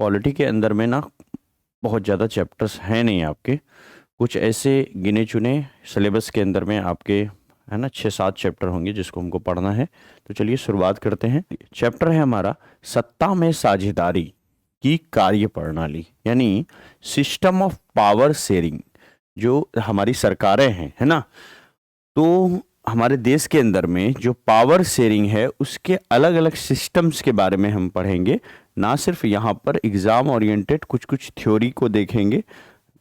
Polity के अंदर में ना बहुत ज़्यादा चैप्टर्स हैं नहीं आपके, कुछ ऐसे गिने चुने सिलेबस के अंदर में आपके है ना 6-7 चैप्टर होंगे जिसको हमको पढ़ना है। तो चलिए शुरुआत करते हैं। चैप्टर है हमारा सत्ता में साझेदारी की कार्य प्रणाली, यानी सिस्टम ऑफ पावर शेयरिंग। जो हमारी सरकारें हैं है ना, तो हमारे देश के अंदर में जो पावर शेयरिंग है उसके अलग अलग सिस्टम्स के बारे में हम पढ़ेंगे। ना सिर्फ यहाँ पर एग्ज़ाम ओरिएंटेड कुछ कुछ थ्योरी को देखेंगे,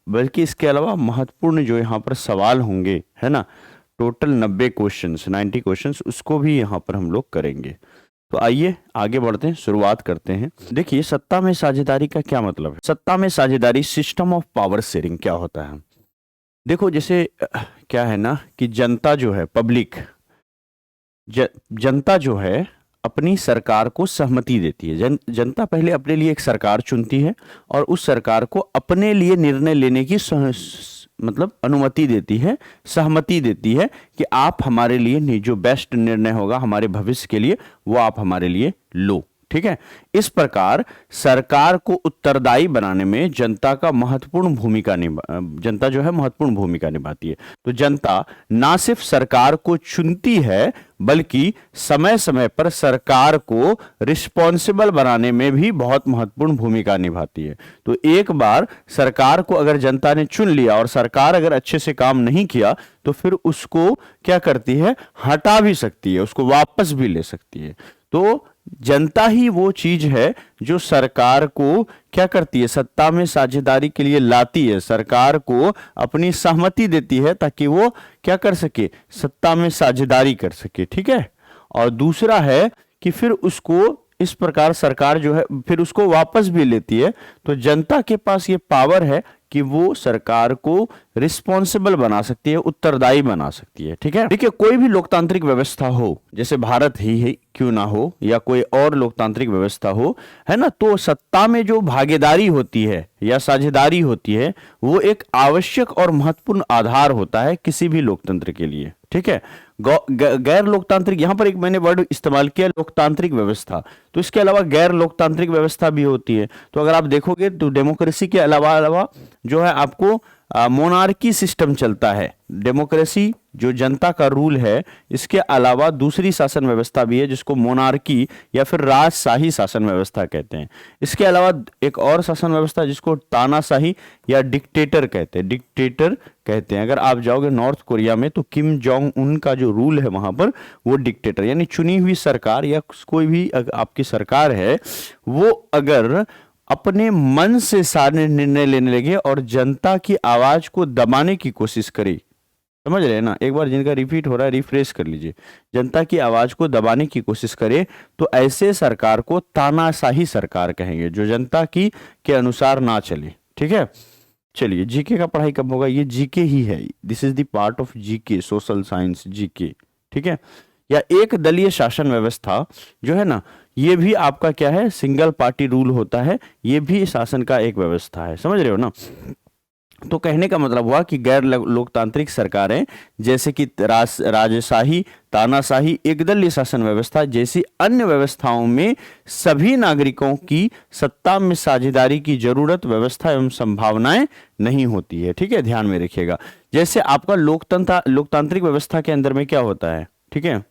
बल्कि इसके अलावा महत्वपूर्ण जो यहाँ पर सवाल होंगे है ना, टोटल 90 क्वेश्चंस उसको भी यहाँ पर हम लोग करेंगे। तो आइए आगे बढ़ते हैं, शुरुआत करते हैं। देखिए सत्ता में साझेदारी का क्या मतलब है। सत्ता में साझेदारी सिस्टम ऑफ पावर शेयरिंग क्या होता है। देखो जैसे क्या है ना कि जनता जो है पब्लिक जनता जो है अपनी सरकार को सहमति देती है। जनता पहले अपने लिए एक सरकार चुनती है और उस सरकार को अपने लिए निर्णय लेने की मतलब अनुमति देती है, सहमति देती है कि आप हमारे लिए जो बेस्ट निर्णय होगा हमारे भविष्य के लिए वो आप हमारे लिए लो। ठीक है, इस प्रकार सरकार को उत्तरदायी बनाने में जनता महत्वपूर्ण भूमिका निभाती है। तो जनता ना सिर्फ सरकार को चुनती है बल्कि समय समय पर सरकार को रिस्पॉन्सिबल बनाने में भी बहुत महत्वपूर्ण भूमिका निभाती है। तो एक बार सरकार को अगर जनता ने चुन लिया और सरकार अगर अच्छे से काम नहीं किया तो फिर उसको क्या करती है, हटा भी सकती है, उसको वापस भी ले सकती है। तो जनता ही वो चीज है जो सरकार को क्या करती है, सत्ता में साझेदारी के लिए लाती है, सरकार को अपनी सहमति देती है ताकि वो क्या कर सके, सत्ता में साझेदारी कर सके। ठीक है, और दूसरा है कि फिर उसको इस प्रकार सरकार जो है फिर उसको वापस भी लेती है। तो जनता के पास ये पावर है कि वो सरकार को रिस्पॉन्सिबल बना सकती है, उत्तरदायी बना सकती है। ठीक है, देखिए कोई भी लोकतांत्रिक व्यवस्था हो, जैसे भारत ही है क्यों ना हो या कोई और लोकतांत्रिक व्यवस्था हो है ना, तो सत्ता में जो भागीदारी होती है या साझेदारी होती है वो एक आवश्यक और महत्वपूर्ण आधार होता है किसी भी लोकतंत्र के लिए। ठीक है, गैर लोकतांत्रिक, यहां पर एक मैंने वर्ड इस्तेमाल किया लोकतांत्रिक व्यवस्था, तो इसके अलावा गैर लोकतांत्रिक व्यवस्था भी होती है। तो अगर आप देखोगे तो डेमोक्रेसी के अलावा जो है आपको मोनार्की सिस्टम चलता है। डेमोक्रेसी जो जनता का रूल है, इसके अलावा दूसरी शासन व्यवस्था भी है जिसको मोनार्की या फिर राजशाही शासन व्यवस्था कहते हैं। इसके अलावा एक और शासन व्यवस्था जिसको तानाशाही या डिक्टेटर कहते हैं। अगर आप जाओगे नॉर्थ कोरिया में तो किम जोंग उन का जो रूल है वहां पर वो डिक्टेटर, यानी चुनी हुई सरकार या कोई भी आपकी सरकार है वो अगर अपने मन से सारे निर्णय लेने लगे और जनता की आवाज को दबाने की कोशिश करे, समझ रहे हैं ना, एक बार जिनका रिपीट हो रहा है रिफ्रेश कर लीजिए, जनता की आवाज को दबाने की कोशिश करे तो ऐसे सरकार को तानाशाही सरकार कहेंगे जो जनता के अनुसार ना चले। ठीक है, चलिए जीके का पढ़ाई कब होगा, ये जीके ही है, this is the part of GK, social science GK. ठीक है, या एक दलीय शासन व्यवस्था जो है ना, ये भी आपका क्या है, सिंगल पार्टी रूल होता है, ये भी शासन का एक व्यवस्था है, समझ रहे हो ना। तो कहने का मतलब हुआ कि गैर लोकतांत्रिक सरकारें जैसे कि राजशाही, तानाशाही, एकदलीय शासन व्यवस्था जैसी अन्य व्यवस्थाओं में सभी नागरिकों की सत्ता में साझेदारी की जरूरत, व्यवस्था एवं संभावनाएं नहीं होती है। ठीक है, ध्यान में रखिएगा। जैसे आपका लोकतांत्रिक व्यवस्था के अंदर में क्या होता है, ठीक है,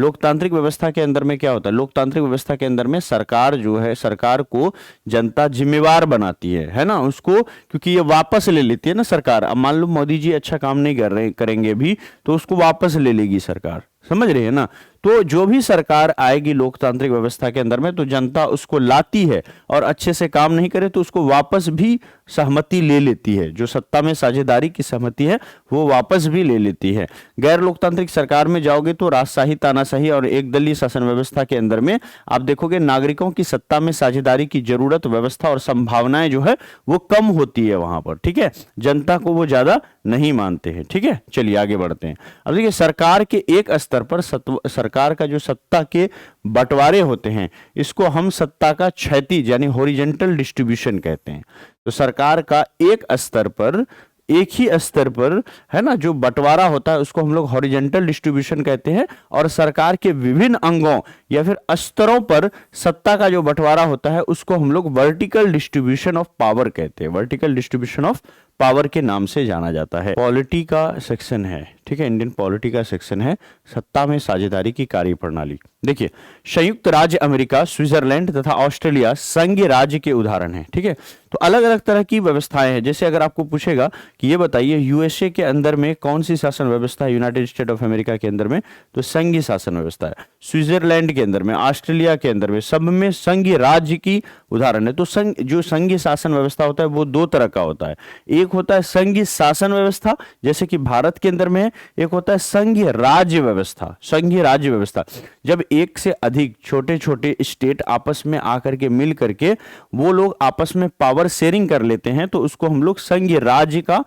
लोकतांत्रिक व्यवस्था के अंदर में क्या होता है, लोकतांत्रिक व्यवस्था के अंदर में सरकार जो है, सरकार को जनता जिम्मेवार बनाती है ना, उसको, क्योंकि ये वापस ले लेती है ना सरकार। अब मान लो मोदी जी अच्छा काम नहीं करेंगे भी तो उसको वापस ले लेगी सरकार, समझ रहे हैं ना। तो जो भी सरकार आएगी लोकतांत्रिक व्यवस्था के अंदर में तो जनता उसको लाती है और अच्छे से काम नहीं करे तो उसको वापस भी सहमति ले लेती है, जो सत्ता में साझेदारी की सहमति है वो वापस भी ले लेती है। गैर लोकतांत्रिक सरकार में जाओगे तो राजशाही, तानाशाही और एकदलीय शासन व्यवस्था के अंदर में आप देखोगे नागरिकों की सत्ता में साझेदारी की जरूरत, व्यवस्था और संभावनाएं जो है वो कम होती है वहां पर। ठीक है, जनता को वो ज्यादा नहीं मानते हैं। ठीक है, चलिए आगे बढ़ते हैं। अब देखिए सरकार के एक स्तर पर सरकार का जो सत्ता के बंटवारे होते हैं इसको हम सत्ता का क्षैतिज यानी हॉरिजॉन्टल डिस्ट्रीब्यूशन कहते हैं। तो सरकार का एक स्तर पर एक ही स्तर पर, है ना, जो बंटवारा होता है उसको हम लोग हॉरिजेंटल डिस्ट्रीब्यूशन कहते हैं, और सरकार के विभिन्न अंगों या फिर स्तरों पर सत्ता का जो बंटवारा होता है उसको हम लोग वर्टिकल डिस्ट्रीब्यूशन ऑफ पावर कहते हैं। वर्टिकल डिस्ट्रीब्यूशन ऑफ पावर के नाम से जाना जाता है। पॉलिटी का सेक्शन है, ठीक है, इंडियन पॉलिटी का सेक्शन है, सत्ता में साझेदारी की कार्यप्रणाली। देखिए, संयुक्त राज्य अमेरिका, स्विट्जरलैंड तथा ऑस्ट्रेलिया संघीय राज्य के उदाहरण हैं, ठीक है। तो अलग अलग तरह की व्यवस्थाएं हैं। जैसे अगर आपको पूछेगा कि ये बताइए यूएसए के अंदर में कौन सी शासन व्यवस्था है, यूनाइटेड स्टेट ऑफ अमेरिका के अंदर में, तो संघीय शासन व्यवस्था है। स्विट्जरलैंड के अंदर में, ऑस्ट्रेलिया के अंदर में, सब में संघीय राज्य की उदाहरण है। तो जो संघीय शासन व्यवस्था होता है वो दो तरह का होता है। एक होता है संघीय शासन व्यवस्था, जैसे कि भारत के अंदर में है। एक होता है संघीय राज्य व्यवस्था। संघीय राज्य व्यवस्था जब एक से अधिक छोटे छोटे स्टेट आपस में आकर के मिल करके वो लोग आपस में पावर शेयरिंग कर लेते हैं, तो उसको हम लोग संघीय राज्य का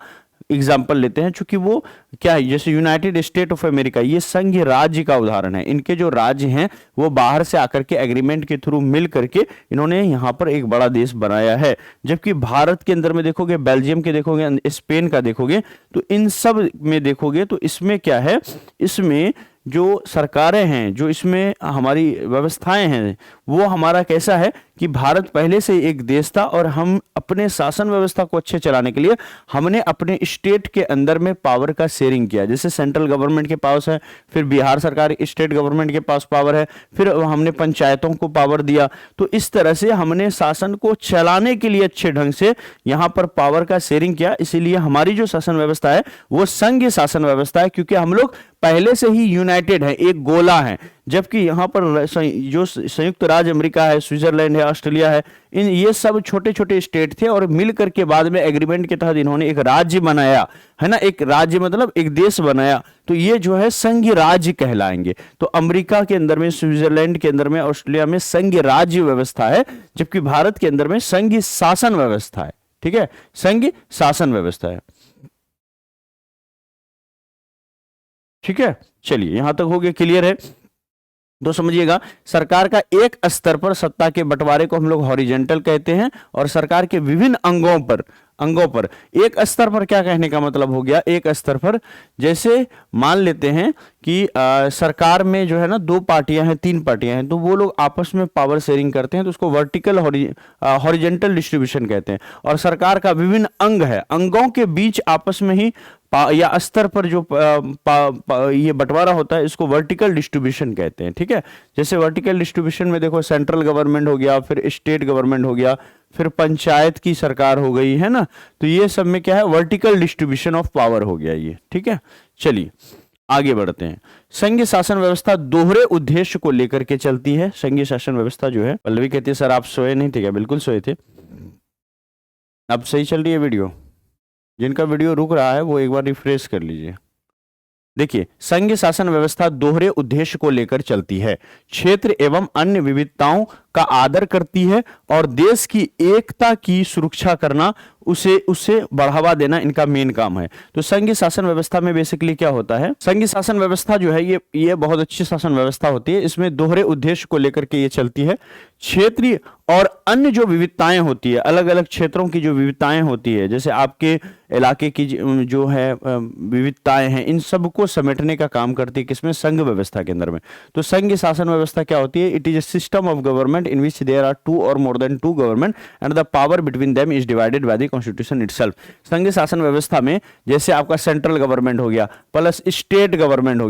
एग्जाम्पल लेते हैं। चूंकि वो क्या है, जैसे यूनाइटेड स्टेट ऑफ अमेरिका, ये संघीय राज्य का उदाहरण है। इनके जो राज्य हैं वो बाहर से आकर के एग्रीमेंट के थ्रू मिल करके इन्होंने यहां पर एक बड़ा देश बनाया है। जबकि भारत के अंदर में देखोगे, बेल्जियम के देखोगे, स्पेन का देखोगे, तो इन सब में देखोगे तो इसमें क्या है, इसमें जो सरकारें हैं, जो इसमें हमारी व्यवस्थाएं हैं, वो हमारा कैसा है कि भारत पहले से एक देश था और हम अपने शासन व्यवस्था को अच्छे चलाने के लिए हमने अपने स्टेट के अंदर में पावर का शेयरिंग किया। जैसे सेंट्रल गवर्नमेंट के पास है, फिर बिहार सरकार स्टेट गवर्नमेंट के पास पावर है, फिर हमने पंचायतों को पावर दिया। तो इस तरह से हमने शासन को चलाने के लिए अच्छे ढंग से यहाँ पर पावर का शेयरिंग किया। इसीलिए हमारी जो शासन व्यवस्था है वो संघीय शासन व्यवस्था है, क्योंकि हम लोग पहले से ही यूनाइटेड है, एक गोला है। जबकि यहाँ पर जो संयुक्त राज्य अमेरिका है, स्विट्जरलैंड है, ऑस्ट्रेलिया है, इन ये सब छोटे छोटे स्टेट थे और मिलकर के बाद में एग्रीमेंट के तहत इन्होंने एक राज्य बनाया, है ना। एक राज्य मतलब एक देश बनाया, तो ये जो है संघीय राज्य कहलाएंगे। तो अमेरिका के अंदर में, स्विट्जरलैंड के अंदर में, ऑस्ट्रेलिया में संघीय राज्य व्यवस्था है, जबकि भारत के अंदर में संघीय शासन व्यवस्था है, ठीक है, संघीय शासन व्यवस्था है, ठीक है। चलिए, यहां तक हो गया, क्लियर है। तो समझिएगा, सरकार का एक स्तर पर सत्ता के बंटवारे को हम लोग हॉरिजेंटल कहते हैं, और सरकार के विभिन्न अंगों पर एक स्तर पर, क्या कहने का मतलब हो गया, एक स्तर पर, जैसे मान लेते हैं कि सरकार में जो है ना 2 पार्टियां हैं, 3 पार्टियां हैं, तो वो लोग आपस में पावर शेयरिंग करते हैं, तो उसको वर्टिकल हॉरिजेंटल डिस्ट्रीब्यूशन कहते हैं। और सरकार का विभिन्न अंग है, अंगों के बीच आपस में ही या स्तर पर जो ये बंटवारा होता है, इसको वर्टिकल डिस्ट्रीब्यूशन कहते हैं, ठीक है। जैसे वर्टिकल डिस्ट्रीब्यूशन में देखो, सेंट्रल गवर्नमेंट हो गया, फिर स्टेट गवर्नमेंट हो गया, फिर पंचायत की सरकार हो गई, है ना। तो ये सब में क्या है, वर्टिकल डिस्ट्रीब्यूशन ऑफ पावर हो गया ये, ठीक है। चलिए आगे बढ़ते हैं। संघीय शासन व्यवस्था दोहरे उद्देश्य को लेकर के चलती है। संघीय शासन व्यवस्था जो है, पल्लवी कहती है सर आप सोए नहीं थे क्या? बिल्कुल सोए थे। अब सही चल रही है वीडियो? जिनका वीडियो रुक रहा है वो एक बार रिफ्रेश कर लीजिए। देखिए, संघीय शासन व्यवस्था दोहरे उद्देश्य को लेकर चलती है, क्षेत्र एवं अन्य विविधताओं का आदर करती है और देश की एकता की सुरक्षा करना, उसे बढ़ावा देना इनका मेन काम है। तो संघीय शासन व्यवस्था में बेसिकली क्या होता है, संघीय शासन व्यवस्था जो है ये बहुत अच्छी शासन व्यवस्था होती है। इसमें दोहरे उद्देश्य को लेकर के ये चलती है। क्षेत्रीय और अन्य जो विविधताएं होती है, अलग अलग क्षेत्रों की जो विविधताएं होती है, जैसे आपके इलाके की जो है विविधताएं हैं, इन सबको समेटने का काम करती है किसमें, संघ व्यवस्था के अंदर में। तो संघीय शासन व्यवस्था क्या होती है, it is a system of government in which there are 2 or more than 2 government and the power between them is divided by the constitution itself. संघीय शासन व्यवस्था में जैसे आपका सेंट्रल गवर्नमेंट हो गया, प्लस स्टेट गवर्नमेंट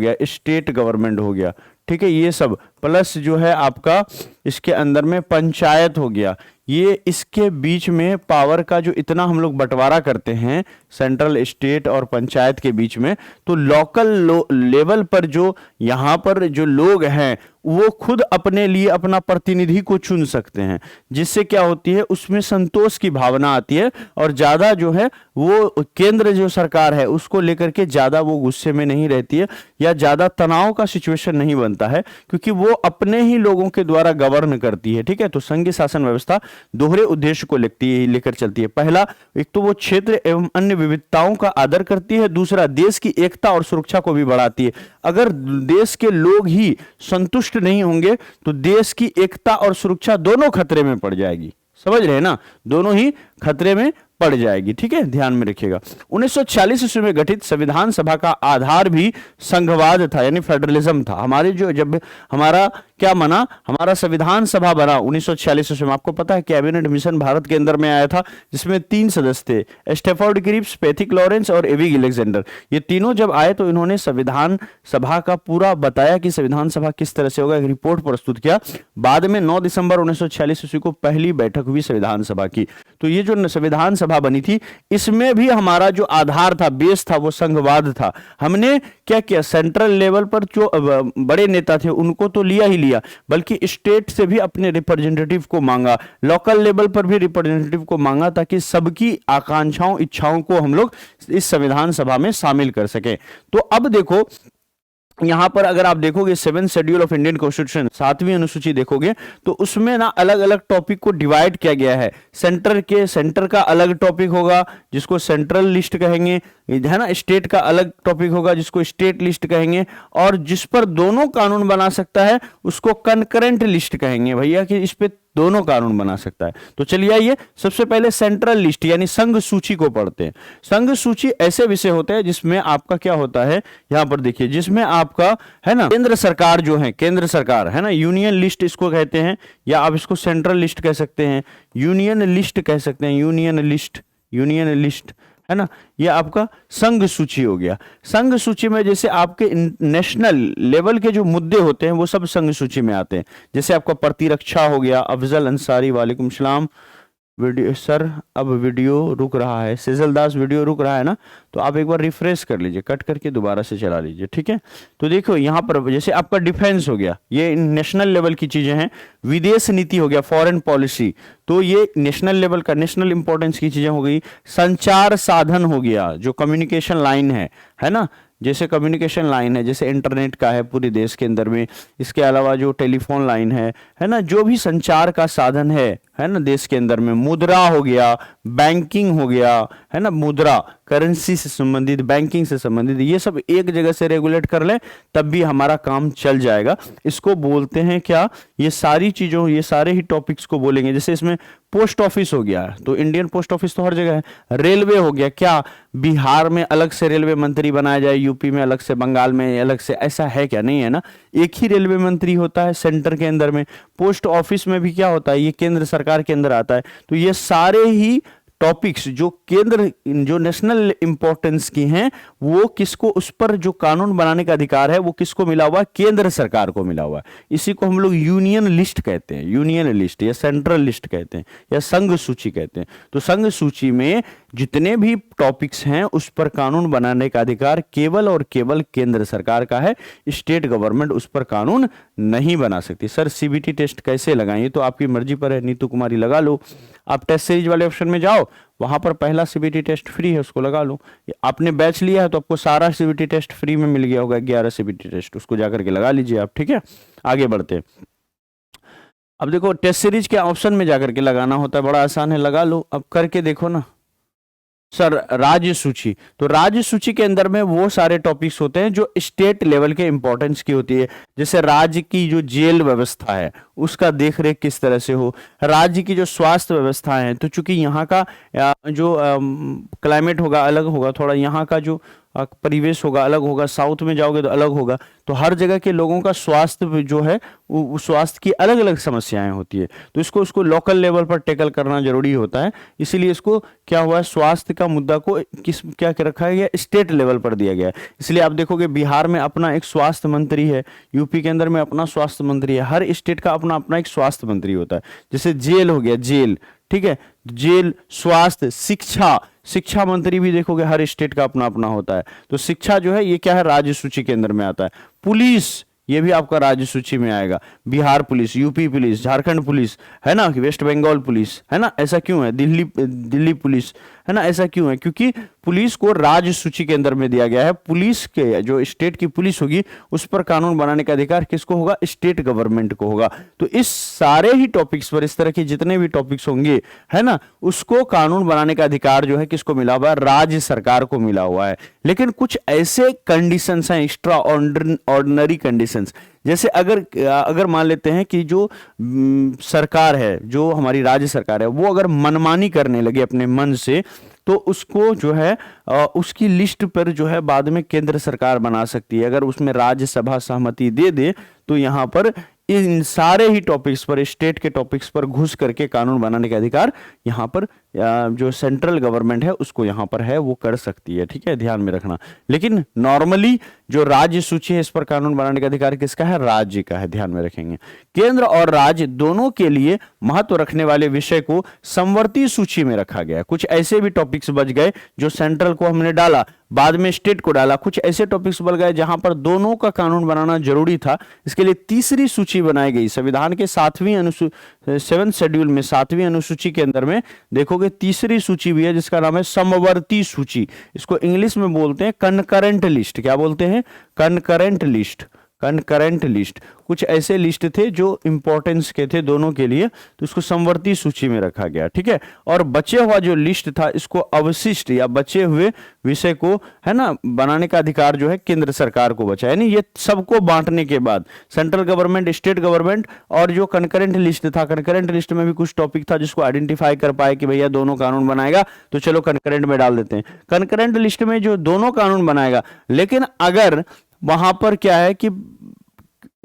हो गया, ठीक है, ये सब प्लस जो है आपका इसके अंदर में पंचायत हो गया। ये इसके बीच में पावर का जो इतना हम लोग बंटवारा करते हैं सेंट्रल, स्टेट और पंचायत के बीच में, तो लोकल लेवल पर जो यहाँ पर जो लोग हैं वो खुद अपने लिए अपना प्रतिनिधि को चुन सकते हैं, जिससे क्या होती है, उसमें संतोष की भावना आती है और ज्यादा जो है वो केंद्र जो सरकार है उसको लेकर के ज्यादा वो गुस्से में नहीं रहती है या ज्यादा तनाव का सिचुएशन नहीं बनता है, क्योंकि वो अपने ही लोगों के द्वारा गवर्न करती है, ठीक है। तो संघीय शासन व्यवस्था दोहरे उद्देश्य को लेकर चलती है। पहला, एक तो वो क्षेत्र एवं अन्य विविधताओं का आदर करती है, दूसरा देश की एकता और सुरक्षा को भी बढ़ाती है। अगर देश के लोग ही संतुष्ट नहीं होंगे तो देश की एकता और सुरक्षा दोनों खतरे में पड़ जाएगी, समझ रहे हैं ना, दोनों ही खतरे में पड़ जाएगी। ठीक है, ध्यान में रखिएगा। 1946 ईस्वी में गठित संविधान सभा का आधार भी संघवाद था, यानी फेडरलिज्म था। हमारे जो जब हमारा क्या बना, हमारा संविधान सभा बना 1946 ईस्वी में, आपको पता है कैबिनेट मिशन भारत के अंदर में आया था, जिसमें 3 सदस्य थे, स्टेफोर्ड क्रिप्स, पैथिक लॉरेंस और एविग अलेक्जेंडर। ये तीनों जब आए तो इन्होंने संविधान सभा का पूरा बताया कि संविधान सभा किस तरह से होगा, एक रिपोर्ट प्रस्तुत किया। बाद में 9 दिसंबर 1946 ईस्वी को पहली बैठक हुई संविधान सभा की। तो ये जो संविधान सभा बनी थी, इसमें भी हमारा जो आधार था, बेस था, वो संघवाद था। हमने क्या किया, सेंट्रल लेवल पर जो बड़े नेता थे उनको तो लिया ही लिया, बल्कि स्टेट से भी अपने रिप्रेजेंटेटिव को मांगा, लोकल लेवल पर भी रिप्रेजेंटेटिव को मांगा, ताकि सबकी आकांक्षाओं इच्छाओं को हम लोग इस संविधान सभा में शामिल कर सके। तो अब देखो यहां पर अगर आप देखोगे 7th schedule of Indian constitution, 7वीं अनुसूची देखोगे तो उसमें ना अलग अलग टॉपिक को डिवाइड किया गया है। सेंटर का अलग टॉपिक होगा जिसको सेंट्रल लिस्ट कहेंगे, है ना। स्टेट का अलग टॉपिक होगा जिसको स्टेट लिस्ट कहेंगे, और जिस पर दोनों कानून बना सकता है उसको कंकरेंट लिस्ट कहेंगे भैया, कि इस पे दोनों कानून बना सकता है। तो चलिए आइए सबसे पहले सेंट्रल लिस्ट यानी संघ सूची को पढ़ते हैं। संघ सूची ऐसे विषय होते हैं जिसमें आपका क्या होता है, यहां पर देखिए, जिसमें आपका है ना केंद्र सरकार जो है, केंद्र सरकार है ना, यूनियन लिस्ट इसको कहते हैं, या आप इसको सेंट्रल लिस्ट कह सकते हैं, यूनियन लिस्ट कह सकते हैं, यूनियन लिस्ट है ना। ये आपका संघ सूची हो गया। संघ सूची में जैसे आपके नेशनल लेवल के जो मुद्दे होते हैं वो सब संघ सूची में आते हैं। जैसे आपका प्रतिरक्षा हो गया, अफजल अंसारी, वालेकुम सलाम। वीडियो सर अब वीडियो रुक रहा है, सेजल दास वीडियो रुक रहा है ना, तो आप एक बार रिफ्रेश कर लीजिए, कट करके दोबारा से चला लीजिए। ठीक है, तो देखो यहाँ पर जैसे आपका डिफेंस हो गया, ये नेशनल लेवल की चीजें हैं। विदेश नीति हो गया, फॉरेन पॉलिसी, तो ये नेशनल लेवल का, नेशनल इंपॉर्टेंस की चीजें हो गई। संचार साधन हो गया, जो कम्युनिकेशन लाइन है ना, जैसे कम्युनिकेशन लाइन है, जैसे इंटरनेट का है पूरे देश के अंदर में, इसके अलावा जो टेलीफोन लाइन है ना, जो भी संचार का साधन है ना देश के अंदर में। मुद्रा हो गया, बैंकिंग हो गया, है ना, मुद्रा करेंसी से संबंधित, बैंकिंग से संबंधित, ये सब एक जगह से रेगुलेट कर लें तब भी हमारा काम चल जाएगा। इसको बोलते हैं क्या, ये सारी चीजों, ये सारे ही टॉपिक्स को बोलेंगे। जैसे इसमें पोस्ट ऑफिस हो गया, तो इंडियन पोस्ट ऑफिस तो हर जगह है। रेलवे हो गया, क्या बिहार में अलग से रेलवे मंत्री बनाया जाए, यूपी में अलग से, बंगाल में अलग से, ऐसा है क्या? नहीं है ना, एक ही रेलवे मंत्री होता है सेंटर के अंदर में। पोस्ट ऑफिस में भी क्या होता है, ये केंद्र सरकार के अंदर आता है। तो ये सारे ही टॉपिक्स जो केंद्र, जो नेशनल इंपॉर्टेंस की हैं, वो किसको, उस पर जो कानून बनाने का अधिकार है वो किसको मिला हुआ है, केंद्र सरकार को मिला हुआ है। इसी को हम लोग यूनियन लिस्ट कहते हैं, यूनियन लिस्ट या सेंट्रल लिस्ट कहते हैं, या संघ सूची कहते हैं। तो संघ सूची में जितने भी टॉपिक्स हैं उस पर कानून बनाने का अधिकार केवल और केवल केंद्र सरकार का है। स्टेट गवर्नमेंट उस पर कानून नहीं बना सकती। सर सीबीटी टेस्ट कैसे लगाएं, तो आपकी मर्जी पर है, नीतू कुमारी लगा लो। आप टेस्ट सीरीज वाले ऑप्शन में जाओ, वहां पर पहला सीबीटी टेस्ट फ्री है, उसको लगा लो। आपने बैच लिया है तो आपको सारा सीबीटी टेस्ट फ्री में मिल गया होगा, 11 सीबीटी टेस्ट, उसको जाकर के लगा लीजिए आप। ठीक है, आगे बढ़ते हैं। अब देखो टेस्ट सीरीज के ऑप्शन में जाकर के लगाना होता है, बड़ा आसान है, लगा लो। अब करके देखो ना। सर राज्य सूची, तो राज्य सूची के अंदर में वो सारे टॉपिक्स होते हैं जो स्टेट लेवल के इंपॉर्टेंस की होती है। जैसे राज्य की जो जेल व्यवस्था है उसका देखरेख किस तरह से हो, राज्य की जो स्वास्थ्य व्यवस्था है, तो चूंकि यहाँ का जो क्लाइमेट होगा अलग होगा थोड़ा, यहाँ का जो परिवेश होगा अलग होगा, साउथ में जाओगे तो अलग होगा, तो हर जगह के लोगों का स्वास्थ्य जो है वो स्वास्थ्य की अलग अलग समस्याएं होती है। तो उसको लोकल लेवल पर टैकल करना जरूरी होता है। इसीलिए इसको क्या हुआ है, स्वास्थ्य का मुद्दा को क्या रखा गया, स्टेट लेवल पर दिया गया है। इसलिए आप देखोगे बिहार में अपना एक स्वास्थ्य मंत्री है, यूपी के अंदर में अपना स्वास्थ्य मंत्री है, हर स्टेट का अपना अपना एक स्वास्थ्य मंत्री होता है। जैसे जेल हो गया, जेल, ठीक है, जेल, स्वास्थ्य, शिक्षा मंत्री भी देखोगे हर स्टेट का अपना अपना होता है। तो शिक्षा जो है ये क्या है, राज्य सूची के अंदर में आता है। पुलिस, ये भी आपका राज्य सूची में आएगा। Bihar police, UP police, Jharkhand police, है ना, वेस्ट बंगाल पुलिस, है ना, ऐसा क्यों है, दिल्ली पुलिस, है ना, ऐसा क्यों है, क्योंकि पुलिस को राज्य सूची के अंदर में दिया गया है। पुलिस के जो स्टेट की पुलिस होगी उस पर कानून बनाने का अधिकार किसको होगा, स्टेट गवर्नमेंट को होगा। तो इस सारे ही टॉपिक्स पर, इस तरह के जितने भी टॉपिक्स होंगे, है ना, उसको कानून बनाने का अधिकार जो है किसको मिला हुआ है, राज्य सरकार को मिला हुआ है। लेकिन कुछ ऐसे कंडीशंस हैं, एक्स्ट्रा ऑर्डिनरी कंडीशन सेंस, जैसे अगर अगर मान लेते हैं कि जो सरकार है, जो हमारी राज्य सरकार है, वो अगर मनमानी करने लगे अपने मन से, तो उसको जो है उसकी लिस्ट पर जो है बाद में केंद्र सरकार बना सकती है। अगर उसमें राज्यसभा सहमति दे दे तो यहाँ पर इन सारे ही टॉपिक्स पर, स्टेट के टॉपिक्स पर घुस करके कानून बनाने का अधिकार यहाँ पर जो सेंट्रल गवर्नमेंट है उसको यहाँ पर है, वो कर सकती है। ठीक है, ध्यान में रखना। लेकिन नॉर्मली जो राज्य सूची है, इस पर कानून बनाने का अधिकार किसका है? राज्य का है, ध्यान में रखेंगे। केंद्र और राज्य दोनों के लिए महत्व रखने वाले विषय को समवर्ती सूची में रखा गया। कुछ ऐसे भी टॉपिक्स बच गए जो सेंट्रल को हमने डाला, बाद में स्टेट को डाला। कुछ ऐसे टॉपिक्स बच गए जहां पर दोनों का कानून बनाना जरूरी था। इसके लिए तीसरी सूची बनाई गई। संविधान के 7वें शेड्यूल में 7वीं अनुसूची के अंदर में देखोगे तीसरी सूची भी है जिसका नाम है समवर्ती सूची। इसको इंग्लिश में बोलते हैं कनकरेंट लिस्ट। क्या बोलते हैं? Concurrent list. कनकरेंट लिस्ट कुछ ऐसे लिस्ट थे जो इंपॉर्टेंस के थे दोनों के लिए, तो इसको समवर्ती सूची में रखा गया। ठीक है, और बचे हुआ जो लिस्ट था इसको अवशिष्ट या बचे हुए विषय को है ना बनाने का अधिकार जो है केंद्र सरकार को बचा। यानी ये सबको बांटने के बाद सेंट्रल गवर्नमेंट, स्टेट गवर्नमेंट और जो कनकरेंट लिस्ट था, कनकरेंट लिस्ट में भी कुछ टॉपिक था जिसको आइडेंटिफाई कर पाए कि भैया दोनों कानून बनाएगा, तो चलो कनकरेंट में डाल देते हैं। कनकरेंट लिस्ट में जो दोनों कानून बनाएगा, लेकिन अगर वहां पर क्या है कि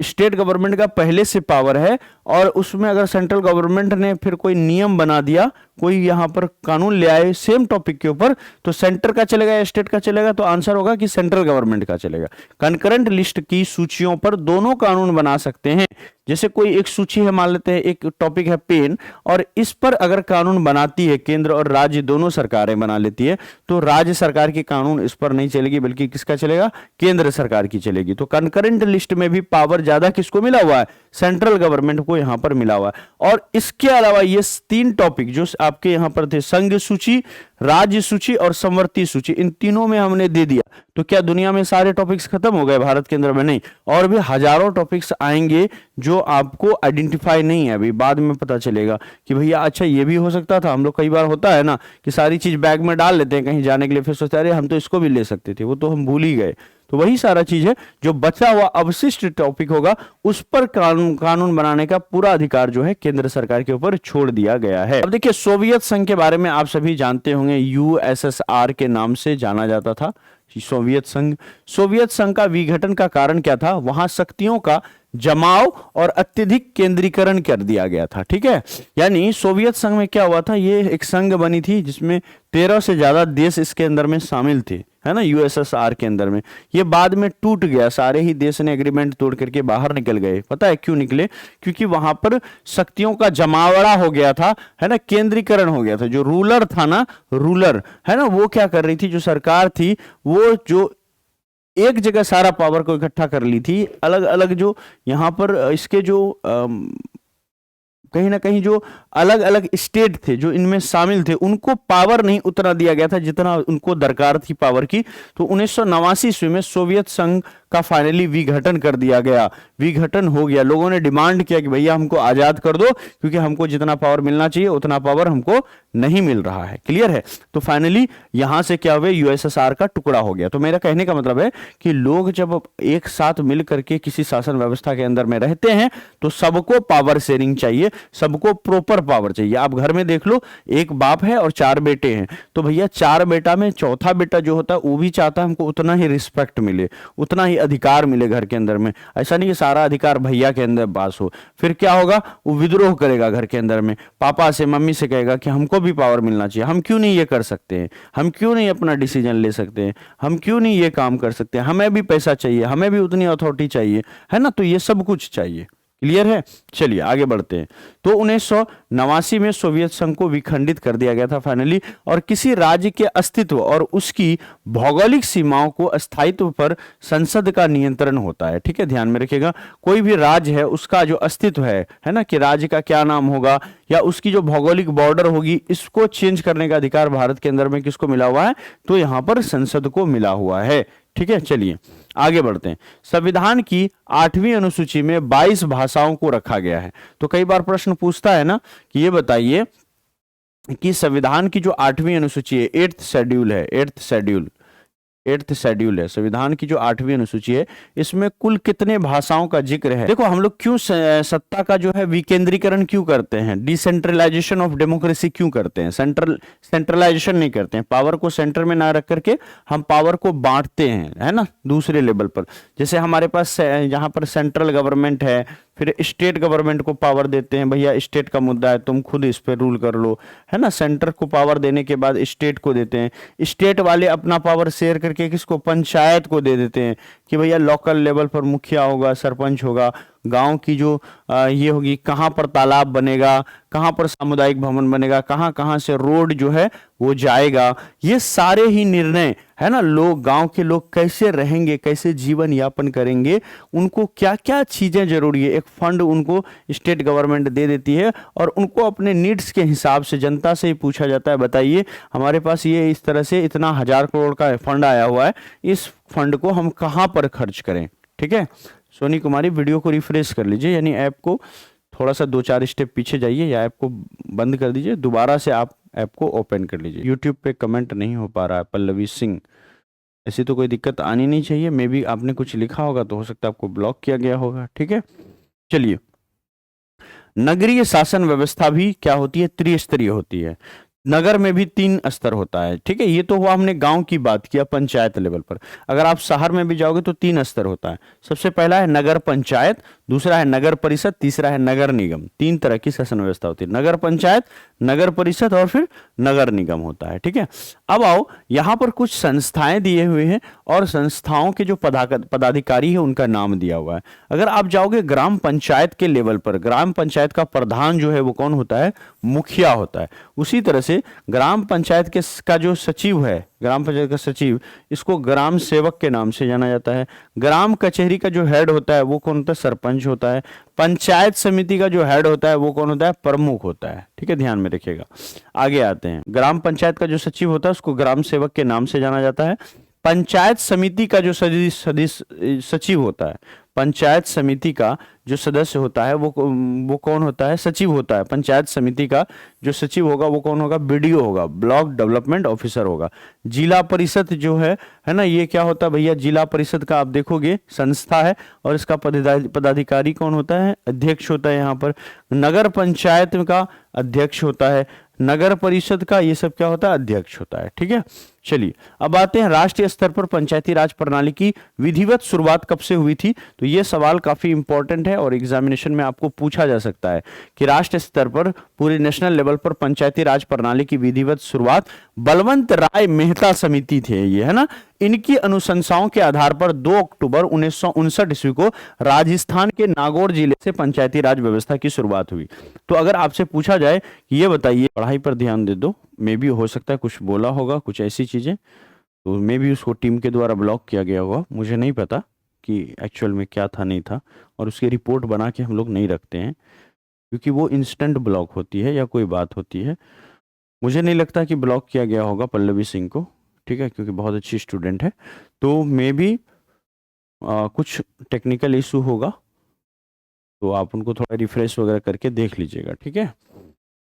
स्टेट गवर्नमेंट का पहले से पावर है और उसमें अगर सेंट्रल गवर्नमेंट ने फिर कोई नियम बना दिया, कोई यहां पर कानून ले आए सेम टॉपिक के ऊपर, तो सेंटर का चलेगा या स्टेट का चलेगा? तो आंसर होगा कि सेंट्रल गवर्नमेंट का चलेगा। कंकरेंट लिस्ट की सूचियों पर दोनों कानून बना सकते हैं। जैसे कोई एक सूची है, मान लेते हैं एक टॉपिक है पेन, और इस पर अगर कानून बनाती है केंद्र और राज्य दोनों सरकारें बना लेती है, तो राज्य सरकार की कानून इस पर नहीं चलेगी बल्कि किसका चलेगा? केंद्र सरकार की चलेगी। तो कंकरेंट लिस्ट में भी पावर ज्यादा किसको मिला हुआ है? सेंट्रल गवर्नमेंट को यहां पर मिला हुआ है। और इसके अलावा ये 3 टॉपिक जो आपके यहां पर थे, संघ सूची, राज्य सूची और समवर्ती सूची, इन तीनों में हमने दे दिया। तो क्या दुनिया में सारे टॉपिक्स खत्म हो गए? भारत के अंदर में नहीं, और भी हजारों टॉपिक्स आएंगे जो आपको आइडेंटिफाई नहीं है, अभी बाद में पता चलेगा कि भैया अच्छा ये भी हो सकता था। हम लोग कई बार होता है ना कि सारी चीज बैग में डाल लेते हैं कहीं जाने के लिए, फिर सोचते हैं अरे हम तो इसको भी ले सकते थे, वो तो हम भूल ही गए। तो वही सारा चीज है, जो बचा हुआ अवशिष्ट टॉपिक होगा उस पर कानून बनाने का पूरा अधिकार जो है केंद्र सरकार के ऊपर छोड़ दिया गया है। अब देखिए, सोवियत संघ के बारे में आप सभी जानते होंगे, यूएसएसआर के नाम से जाना जाता था सोवियत संघ। सोवियत संघ का विघटन का कारण क्या था? वहां शक्तियों का जमाव और अत्यधिक केंद्रीकरण कर दिया गया था। ठीक है, यानी सोवियत संघ में क्या हुआ था, ये एक संघ बनी थी जिसमें 13 से ज्यादा देश इसके अंदर में शामिल थे, है ना, यूएसएसआर के अंदर में। ये बाद में टूट गया, सारे ही देश ने एग्रीमेंट तोड़ करके बाहर निकल गए। पता है क्यों निकले? क्योंकि वहां पर शक्तियों का जमावड़ा हो गया था, है ना, केंद्रीकरण हो गया था। जो रूलर था ना, रूलर है ना, वो क्या कर रही थी, जो सरकार थी वो जो एक जगह सारा पावर को इकट्ठा कर ली थी। अलग अलग जो यहाँ पर इसके जो कहीं ना कहीं जो अलग अलग स्टेट थे जो इनमें शामिल थे, उनको पावर नहीं उतना दिया गया था जितना उनको दरकार थी पावर की। तो 1989 ईस्वी में सोवियत संघ का फाइनली विघटन कर दिया गया। विघटन हो गया, लोगों ने डिमांड किया कि भैया हमको आजाद कर दो, क्योंकि हमको जितना पावर मिलना चाहिए उतना पावर हमको नहीं मिल रहा है। क्लियर है? तो फाइनली यहां से क्या हुआ, यूएसएसआर का टुकड़ा हो गया। तो मेरा कहने का मतलब है कि लोग जब एक साथ मिल करके किसी शासन व्यवस्था के अंदर में रहते हैं तो सबको पावर शेयरिंग चाहिए, सबको प्रॉपर पावर चाहिए। आप घर में देख लो, एक बाप है और 4 बेटे हैं, तो भैया 4 बेटा में चौथा बेटा जो होता है वो भी चाहता है हमको उतना ही रिस्पेक्ट मिले, उतना ही अधिकार मिले घर के अंदर में। ऐसा नहीं कि सारा अधिकार भैया के अंदर पास हो, फिर क्या होगा, वो विद्रोह करेगा घर के अंदर में, पापा से मम्मी से कहेगा कि हमको भी पावर मिलना चाहिए, हम क्यों नहीं ये कर सकते हैं, हम क्यों नहीं अपना डिसीजन ले सकते हैं, हम क्यों नहीं ये काम कर सकते हैं, हमें भी पैसा चाहिए, हमें भी उतनी अथॉरिटी चाहिए, है ना। तो ये सब कुछ चाहिए। क्लियर है? चलिए आगे बढ़ते हैं। तो 1989 में सोवियत संघ को विखंडित कर दिया गया था फाइनली, और किसी राज्य के अस्तित्व और उसकी भौगोलिक सीमाओं को स्थायित्व पर संसद का नियंत्रण होता है। ठीक है, ध्यान में रखिएगा, कोई भी राज्य है उसका जो अस्तित्व है ना, कि राज्य का क्या नाम होगा या उसकी जो भौगोलिक बॉर्डर होगी, इसको चेंज करने का अधिकार भारत के अंदर में किसको मिला हुआ है? तो यहां पर संसद को मिला हुआ है। ठीक है, चलिए आगे बढ़ते हैं। संविधान की 8वीं अनुसूची में 22 भाषाओं को रखा गया है। तो कई बार प्रश्न पूछता है ना कि ये बताइए कि संविधान की जो 8वीं अनुसूची है, 8th शेड्यूल है, 8th शेड्यूल, 8th शेड्यूल है, संविधान की जो 8वीं अनुसूची है, इसमें कुल कितने भाषाओं का जिक्र है? देखो हम लोग क्यों सत्ता का जो है विकेंद्रीकरण क्यों करते हैं, डिसेंट्रलाइजेशन ऑफ डेमोक्रेसी क्यों करते हैं, सेंट्रलाइजेशन नहीं करते हैं, पावर को सेंटर में ना रख करके हम पावर को बांटते हैं, है ना, दूसरे लेवल पर। जैसे हमारे पास यहाँ पर सेंट्रल गवर्नमेंट है, फिर स्टेट गवर्नमेंट को पावर देते हैं, भैया स्टेट का मुद्दा है तुम खुद इस पे रूल कर लो, है ना। सेंटर को पावर देने के बाद स्टेट को देते हैं, स्टेट वाले अपना पावर शेयर करके किसको, पंचायत को दे देते हैं कि भैया लोकल लेवल पर मुखिया होगा, सरपंच होगा, गांव की जो ये होगी, कहाँ पर तालाब बनेगा, कहाँ पर सामुदायिक भवन बनेगा, कहाँ कहाँ से रोड जो है वो जाएगा, ये सारे ही निर्णय, है ना, लोग, गांव के लोग कैसे रहेंगे, कैसे जीवन यापन करेंगे, उनको क्या क्या चीजें जरूरी है, एक फंड उनको स्टेट गवर्नमेंट दे देती है और उनको अपने नीड्स के हिसाब से जनता से ही पूछा जाता है, बताइए हमारे पास ये इस तरह से इतना 1000 करोड़ का फंड आया हुआ है, इस फंड को हम कहाँ पर खर्च करें। ठीक है, सोनी कुमारी वीडियो को रिफ्रेश कर लीजिए, यानी ऐप को थोड़ा सा 2-4 स्टेप पीछे जाइए या ऐप को बंद कर दीजिए, दोबारा से आप ऐप को ओपन कर लीजिए। यूट्यूब पे कमेंट नहीं हो पा रहा है, पल्लवी सिंह, ऐसी तो कोई दिक्कत आनी नहीं चाहिए, मे बी आपने कुछ लिखा होगा तो हो सकता है आपको ब्लॉक किया गया होगा। ठीक है, चलिए, नगरीय शासन व्यवस्था भी क्या होती है, त्रिस्तरीय होती है। नगर में भी 3 स्तर होता है। ठीक है, ये तो हुआ हमने गांव की बात किया, पंचायत लेवल पर। अगर आप शहर में भी जाओगे तो 3 स्तर होता है। सबसे पहला है नगर पंचायत, दूसरा है नगर परिषद, तीसरा है नगर निगम। 3 तरह की शासन व्यवस्था होती है, नगर पंचायत, नगर परिषद और फिर नगर निगम होता है। ठीक है, अब आओ, यहाँ पर कुछ संस्थाएं दिए हुए हैं और संस्थाओं के जो पदाधिकारी है उनका नाम दिया हुआ है। अगर आप जाओगे ग्राम पंचायत के लेवल पर, ग्राम पंचायत का प्रधान जो है वो कौन होता है, मुखिया होता है। उसी तरह से ग्राम पंचायत का जो सचिव है, ग्राम पंचायत का सचिव, इसको ग्राम सेवक के नाम से जाना जाता है। ग्राम कचहरी का जो हेड होता है वो कौन होता है, सरपंच होता है। पंचायत समिति का जो हेड होता है वो कौन होता है, प्रमुख होता है। ठीक है, ध्यान में रखिएगा। आगे आते हैं, ग्राम पंचायत का जो सचिव होता है उसको ग्राम सेवक के नाम से जाना जाता है। पंचायत समिति का जो सचिव होता है, पंचायत समिति का जो सदस्य होता है वो कौन होता है, सचिव होता है। पंचायत समिति का जो सचिव होगा वो कौन होगा, बीडीओ होगा, ब्लॉक डेवलपमेंट ऑफिसर होगा। जिला परिषद जो है ना, ये क्या होता है भैया, जिला परिषद का आप देखोगे संस्था है और इसका पदाधिकारी कौन होता है, अध्यक्ष होता है यहाँ पर। नगर पंचायत का अध्यक्ष होता है, नगर परिषद का ये सब क्या होता है, अध्यक्ष होता है। ठीक है, चलिए अब आते हैं राष्ट्रीय स्तर पर पंचायती राज प्रणाली की विधिवत शुरुआत कब से हुई थी। तो ये सवाल काफी इंपॉर्टेंट है और एग्जामिनेशन में आपको पूछा जा सकता है कि राष्ट्रीय स्तर पर पूरे नेशनल लेवल पर पंचायती राज प्रणाली की विधिवत शुरुआत बलवंत राय मेहता समिति थे, ये है ना, इनकी अनुशंसाओं के आधार पर 2 अक्टूबर 1959 ईस्वी को राजस्थान के नागौर जिले से पंचायती राज व्यवस्था की शुरुआत हुई। तो अगर आपसे पूछा जाए कि ये बताइए, पढ़ाई पर ध्यान दे दो, मे भी हो सकता है कुछ बोला होगा, कुछ ऐसी चीजें, तो मे भी उसको टीम के द्वारा ब्लॉक किया गया होगा, मुझे नहीं पता कि एक्चुअल में क्या था नहीं था, और उसकी रिपोर्ट बना के हम लोग नहीं रखते हैं क्योंकि वो इंस्टेंट ब्लॉक होती है या कोई बात होती है। मुझे नहीं लगता कि ब्लॉक किया गया होगा पल्लवी सिंह को, ठीक है, क्योंकि बहुत अच्छी स्टूडेंट है। तो मे बी कुछ टेक्निकल इशू होगा, तो आप उनको थोड़ा रिफ्रेश वगैरह करके देख लीजिएगा। ठीक है,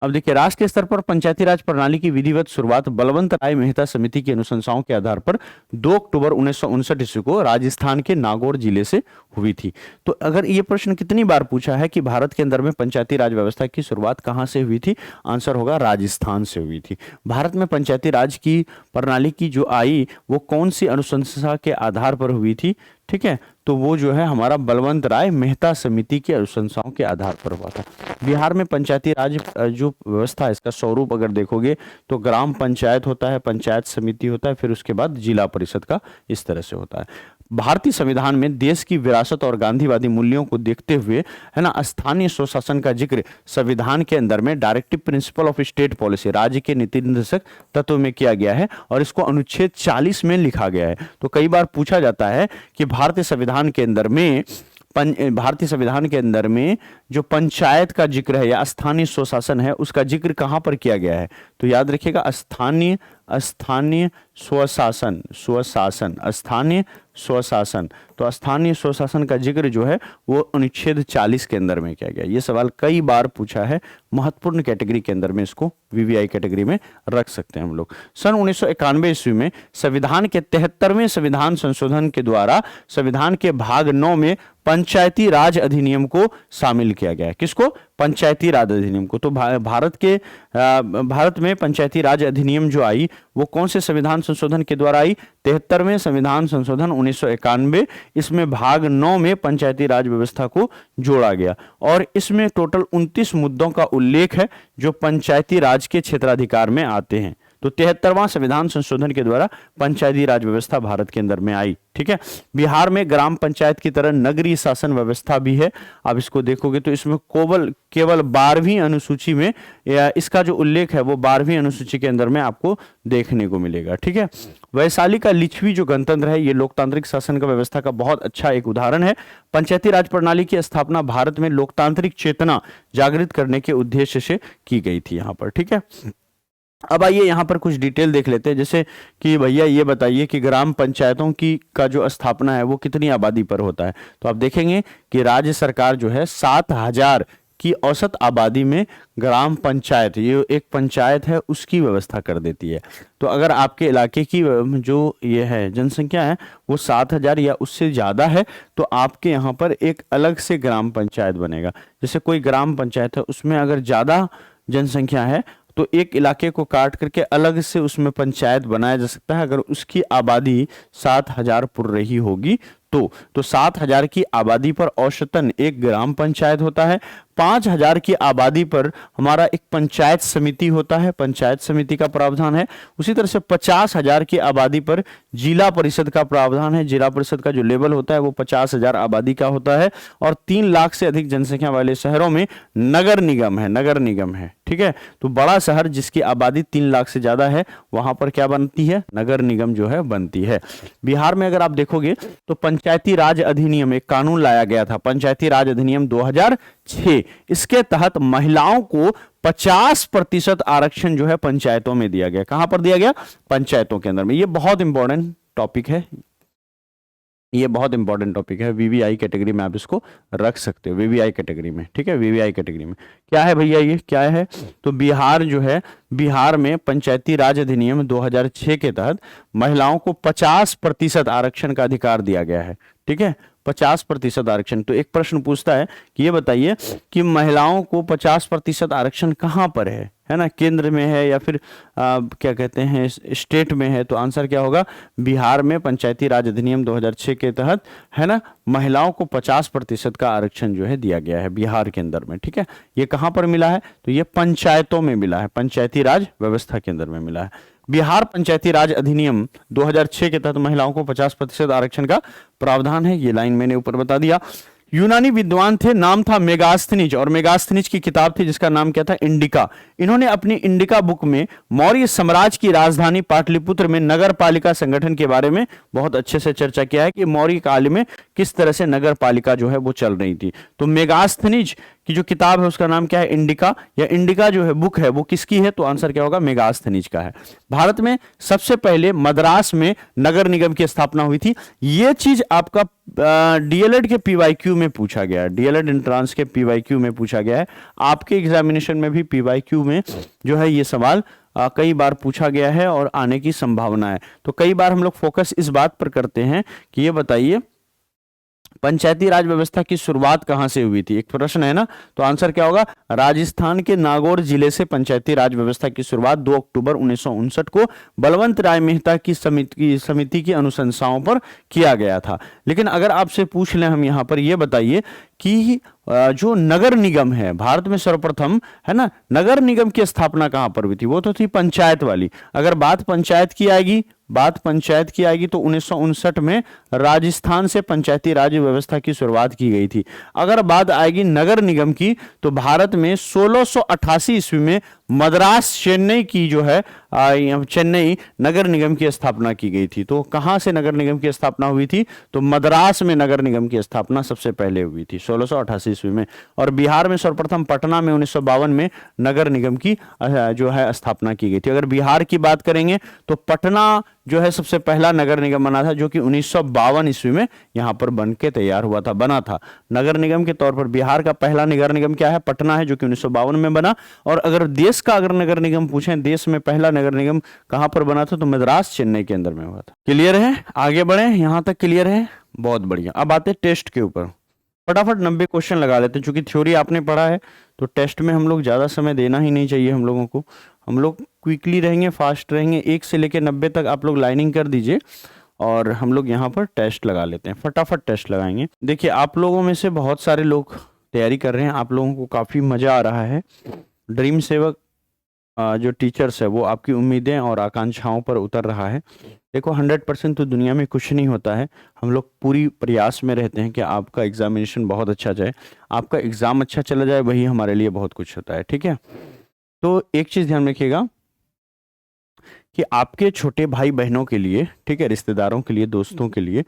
अब देखिए, राष्ट्रीय स्तर पर पंचायती राज प्रणाली की विधिवत शुरुआत बलवंत राय मेहता समिति की अनुशंसाओं के आधार पर 2 अक्टूबर 1959 ईस्वी को राजस्थान के नागौर जिले से हुई थी। तो अगर ये प्रश्न कितनी बार पूछा है कि भारत के अंदर में पंचायती राज व्यवस्था की शुरुआत कहां से हुई थी, आंसर होगा राजस्थान से हुई थी। भारत में पंचायती राज की प्रणाली की जो आई वो कौन सी अनुशंसा के आधार पर हुई थी, ठीक है, तो वो जो है हमारा बलवंत राय मेहता समिति की अनुशंसाओं के आधार पर हुआ था। बिहार में पंचायती राज जो व्यवस्था है, इसका स्वरूप अगर देखोगे तो ग्राम पंचायत होता है, पंचायत समिति होता है, फिर उसके बाद जिला परिषद का इस तरह से होता है। भारतीय संविधान में देश की विरासत और गांधीवादी मूल्यों को देखते हुए, है ना, स्थानीय स्वशासन का जिक्र संविधान के अंदर में directive principle of state policy, राज्य के नीति निर्देशक तत्व में किया गया है और इसको अनुच्छेद 40 में लिखा गया है। तो कई बार पूछा जाता है कि भारतीय संविधान के अंदर में जो पंचायत का जिक्र है या स्थानीय स्वशासन है उसका जिक्र कहां पर किया गया है, तो याद रखिएगा स्थानीय स्वशासन, स्थानीय स्वशासन। तो स्थानीय स्वशासन का जिक्र जो है वो अनुच्छेद 40 के अंदर में किया गया। ये सवाल कई बार पूछा है, महत्वपूर्ण कैटेगरी के अंदर में इसको वीवीआई कैटेगरी में रख सकते हैं हम लोग। सन 1991 ईस्वी में संविधान के 73वें संविधान संशोधन के द्वारा संविधान के भाग 9 में पंचायती राज अधिनियम को शामिल किया गया है। किसको? पंचायती राज अधिनियम को। तो भारत में पंचायती राज अधिनियम जो आई वो कौन से संविधान संशोधन के द्वारा आई? 73वें संविधान संशोधन 1991। इसमें भाग 9 में पंचायती राज व्यवस्था को जोड़ा गया और इसमें टोटल 29 मुद्दों का उल्लेख है जो पंचायती राज के क्षेत्राधिकार में आते हैं। तो 73वां संविधान संशोधन के द्वारा पंचायती राज व्यवस्था भारत के अंदर में आई। ठीक है। बिहार में ग्राम पंचायत की तरह नगरीय शासन व्यवस्था भी है। आप इसको देखोगे तो इसमें केवल 12वीं अनुसूची में इसका जो उल्लेख है वो 12वीं अनुसूची के अंदर में आपको देखने को मिलेगा। ठीक है। वैशाली का लिच्छवी जो गणतंत्र है ये लोकतांत्रिक शासन का व्यवस्था का बहुत अच्छा एक उदाहरण है। पंचायती राज प्रणाली की स्थापना भारत में लोकतांत्रिक चेतना जागृत करने के उद्देश्य से की गई थी यहाँ पर। ठीक है। अब आइए यहाँ पर कुछ डिटेल देख लेते हैं, जैसे कि भैया ये बताइए कि ग्राम पंचायतों की का जो स्थापना है वो कितनी आबादी पर होता है। तो आप देखेंगे कि राज्य सरकार जो है 7000 की औसत आबादी में ग्राम पंचायत, ये एक पंचायत है, उसकी व्यवस्था कर देती है। तो अगर आपके इलाके की जो ये है जनसंख्या है वो 7000 या उससे ज़्यादा है तो आपके यहाँ पर एक अलग से ग्राम पंचायत बनेगा। जैसे कोई ग्राम पंचायत है उसमें अगर ज़्यादा जनसंख्या है तो एक इलाके को काट करके अलग से उसमें पंचायत बनाया जा सकता है अगर उसकी आबादी 7000 पुर रही होगी तो 7000 की आबादी पर औसतन एक ग्राम पंचायत होता है। 5000 की आबादी पर हमारा एक पंचायत समिति होता है, पंचायत समिति का प्रावधान है। उसी तरह से 50,000 की आबादी पर जिला परिषद का प्रावधान है। जिला परिषद का जो लेवल होता है वो 50,000 आबादी का होता है। और 3 लाख से अधिक जनसंख्या वाले शहरों में नगर निगम है, नगर निगम है। ठीक है। तो बड़ा शहर जिसकी आबादी 3 लाख से ज्यादा है वहां पर क्या बनती है? नगर निगम जो है बनती है। बिहार में अगर आप देखोगे तो पंचायती राज अधिनियम, एक कानून लाया गया था, पंचायती राज अधिनियम 2006। इसके तहत महिलाओं को 50% आरक्षण जो है पंचायतों में दिया गया। कहां पर दिया गया? पंचायतों के अंदर में। ये बहुत इंपॉर्टेंट टॉपिक है, ये बहुत इंपॉर्टेंट टॉपिक है। वीवीआई कैटेगरी में आप इसको रख सकते हो, वीवीआई कैटेगरी में। ठीक है। वीवीआई कैटेगरी में क्या है भैया? ये क्या है? तो बिहार जो है, बिहार में पंचायती राज अधिनियम 2006 के तहत महिलाओं को 50% आरक्षण का अधिकार दिया गया है। ठीक है। 50% आरक्षण। तो एक प्रश्न पूछता है कि ये बताइए कि महिलाओं को 50% आरक्षण कहां पर है ना? केंद्र में है या फिर क्या कहते हैं स्टेट में है? तो आंसर क्या होगा? बिहार में पंचायती राज अधिनियम 2006 के तहत है ना, महिलाओं को 50% का आरक्षण जो है दिया गया है बिहार के अंदर में। ठीक है। ये कहां पर मिला है? तो ये पंचायतों में मिला है, पंचायती राज व्यवस्था के अंदर में मिला है। बिहार पंचायती राज अधिनियम 2006 के तहत महिलाओं को 50% आरक्षण का प्रावधान है। ये लाइन मैंने ऊपर बता दिया। यूनानी विद्वान थे, नाम था मेगास्थनीज, और मेगास्थनीज की किताब थी जिसका नाम क्या था? इंडिका। इन्होंने अपनी इंडिका बुक में मौर्य साम्राज्य की राजधानी पाटलिपुत्र में नगर पालिका संगठन के बारे में बहुत अच्छे से चर्चा किया है कि मौर्य काल में किस तरह से नगर पालिका जो है वो चल रही थी। तो मेगास्थनीज की जो किताब है उसका नाम क्या है? इंडिका। या इंडिका जो है बुक है वो किसकी है? तो आंसर क्या होगा? मेगास्थनीज का है। भारत में सबसे पहले मद्रास में नगर निगम की स्थापना हुई थी। ये चीज आपका डीएलएड के पीवाईक्यू में पूछा गया है, डीएलएड एंट्रांस के पीवाईक्यू में पूछा गया है। आपके एग्जामिनेशन में भी पीवाईक्यू में जो है ये सवाल कई बार पूछा गया है और आने की संभावना है। तो कई बार हम लोग फोकस इस बात पर करते हैं कि ये बताइए पंचायती राज व्यवस्था की शुरुआत कहां से हुई थी? एक प्रश्न है ना। तो आंसर क्या होगा? राजस्थान के नागौर जिले से पंचायती राज व्यवस्था की शुरुआत 2 अक्टूबर 1959 को बलवंत राय मेहता की समिति की अनुशंसाओं पर किया गया था। लेकिन अगर आपसे पूछ लें हम यहां पर, ये बताइए कि जो नगर निगम है भारत में सर्वप्रथम है ना, नगर निगम की स्थापना कहां पर हुई थी? वो तो थी पंचायत वाली। अगर बात पंचायत की आएगी तो 1959 में राजस्थान से पंचायती राज व्यवस्था की शुरुआत की गई थी। अगर बात आएगी नगर निगम की तो भारत में 1688 ईस्वी में मद्रास चेन्नई की जो है चेन्नई नगर निगम की स्थापना की गई थी। तो कहां से नगर निगम की स्थापना हुई थी? तो मद्रास में नगर निगम की स्थापना सबसे पहले हुई थी 1688 ईस्वी में। और बिहार में सर्वप्रथम पटना में 1952 में नगर निगम की जो है स्थापना की गई थी। अगर बिहार की बात करेंगे तो पटना जो है सबसे पहला नगर निगम बना था, जो कि 1952 ईस्वी में यहाँ पर बन के तैयार हुआ था, बना था नगर निगम के तौर पर। बिहार का पहला नगर निगम क्या है? पटना है, जो कि 1952 में बना। और अगर देश का अगर नगर निगम पूछें, देश में पहला नगर निगम कहां पर बना था, तो मद्रास चेन्नई के अंदर में हुआ था। क्लियर है? आगे बढ़े, यहां तक क्लियर है? बहुत बढ़िया। अब आते टेस्ट के ऊपर, फटाफट 90 क्वेश्चन लगा लेते हैं। चूंकि थ्योरी आपने पढ़ा है तो टेस्ट में हम लोग ज्यादा समय देना ही नहीं चाहिए हम लोगों को। हम लोग क्विकली रहेंगे, फास्ट रहेंगे। 1 से लेकर 90 तक आप लोग लाइनिंग कर दीजिए और हम लोग यहाँ पर टेस्ट लगा लेते हैं। फटाफट टेस्ट लगाएंगे। देखिए, आप लोगों में से बहुत सारे लोग तैयारी कर रहे हैं, आप लोगों को काफी मजा आ रहा है। ड्रीम सेवक जो टीचर्स है वो आपकी उम्मीदें और आकांक्षाओं पर उतर रहा है। देखो, 100% तो दुनिया में कुछ नहीं होता है। हम लोग पूरी प्रयास में रहते हैं कि आपका एग्जामिनेशन बहुत अच्छा जाए, आपका एग्जाम अच्छा चला जाए, वही हमारे लिए बहुत कुछ होता है। ठीक है, तो एक चीज ध्यान रखिएगा कि आपके छोटे भाई बहनों के लिए, ठीक है, रिश्तेदारों के लिए, दोस्तों के लिए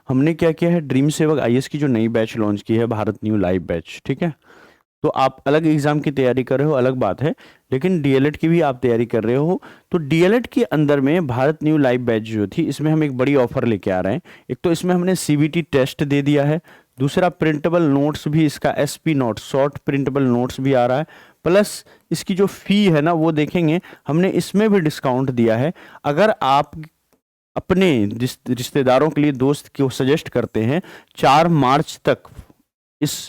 हमने क्या किया है, ड्रीम सेवक आईएएस की जो नई बैच लॉन्च की है, भारत न्यू लाइव बैच। ठीक है, तो आप अलग एग्जाम की तैयारी कर रहे हो, अलग बात है, लेकिन डीएलएड की भी आप तैयारी कर रहे हो। तो डीएलएड के अंदर में भारत न्यू लाइव बैच जो थी, इसमें हम एक बड़ी ऑफर लेके आ रहे हैं। एक तो इसमें हमने सीबीटी टेस्ट दे दिया है, दूसरा प्रिंटेबल नोट्स भी, इसका SP note, short printable notes भी आ रहा है, प्लस इसकी जो फी है ना वो देखेंगे, हमने इसमें भी डिस्काउंट दिया है। अगर आप अपने रिश्तेदारों के लिए, दोस्त को सजेस्ट करते हैं 4 मार्च तक इस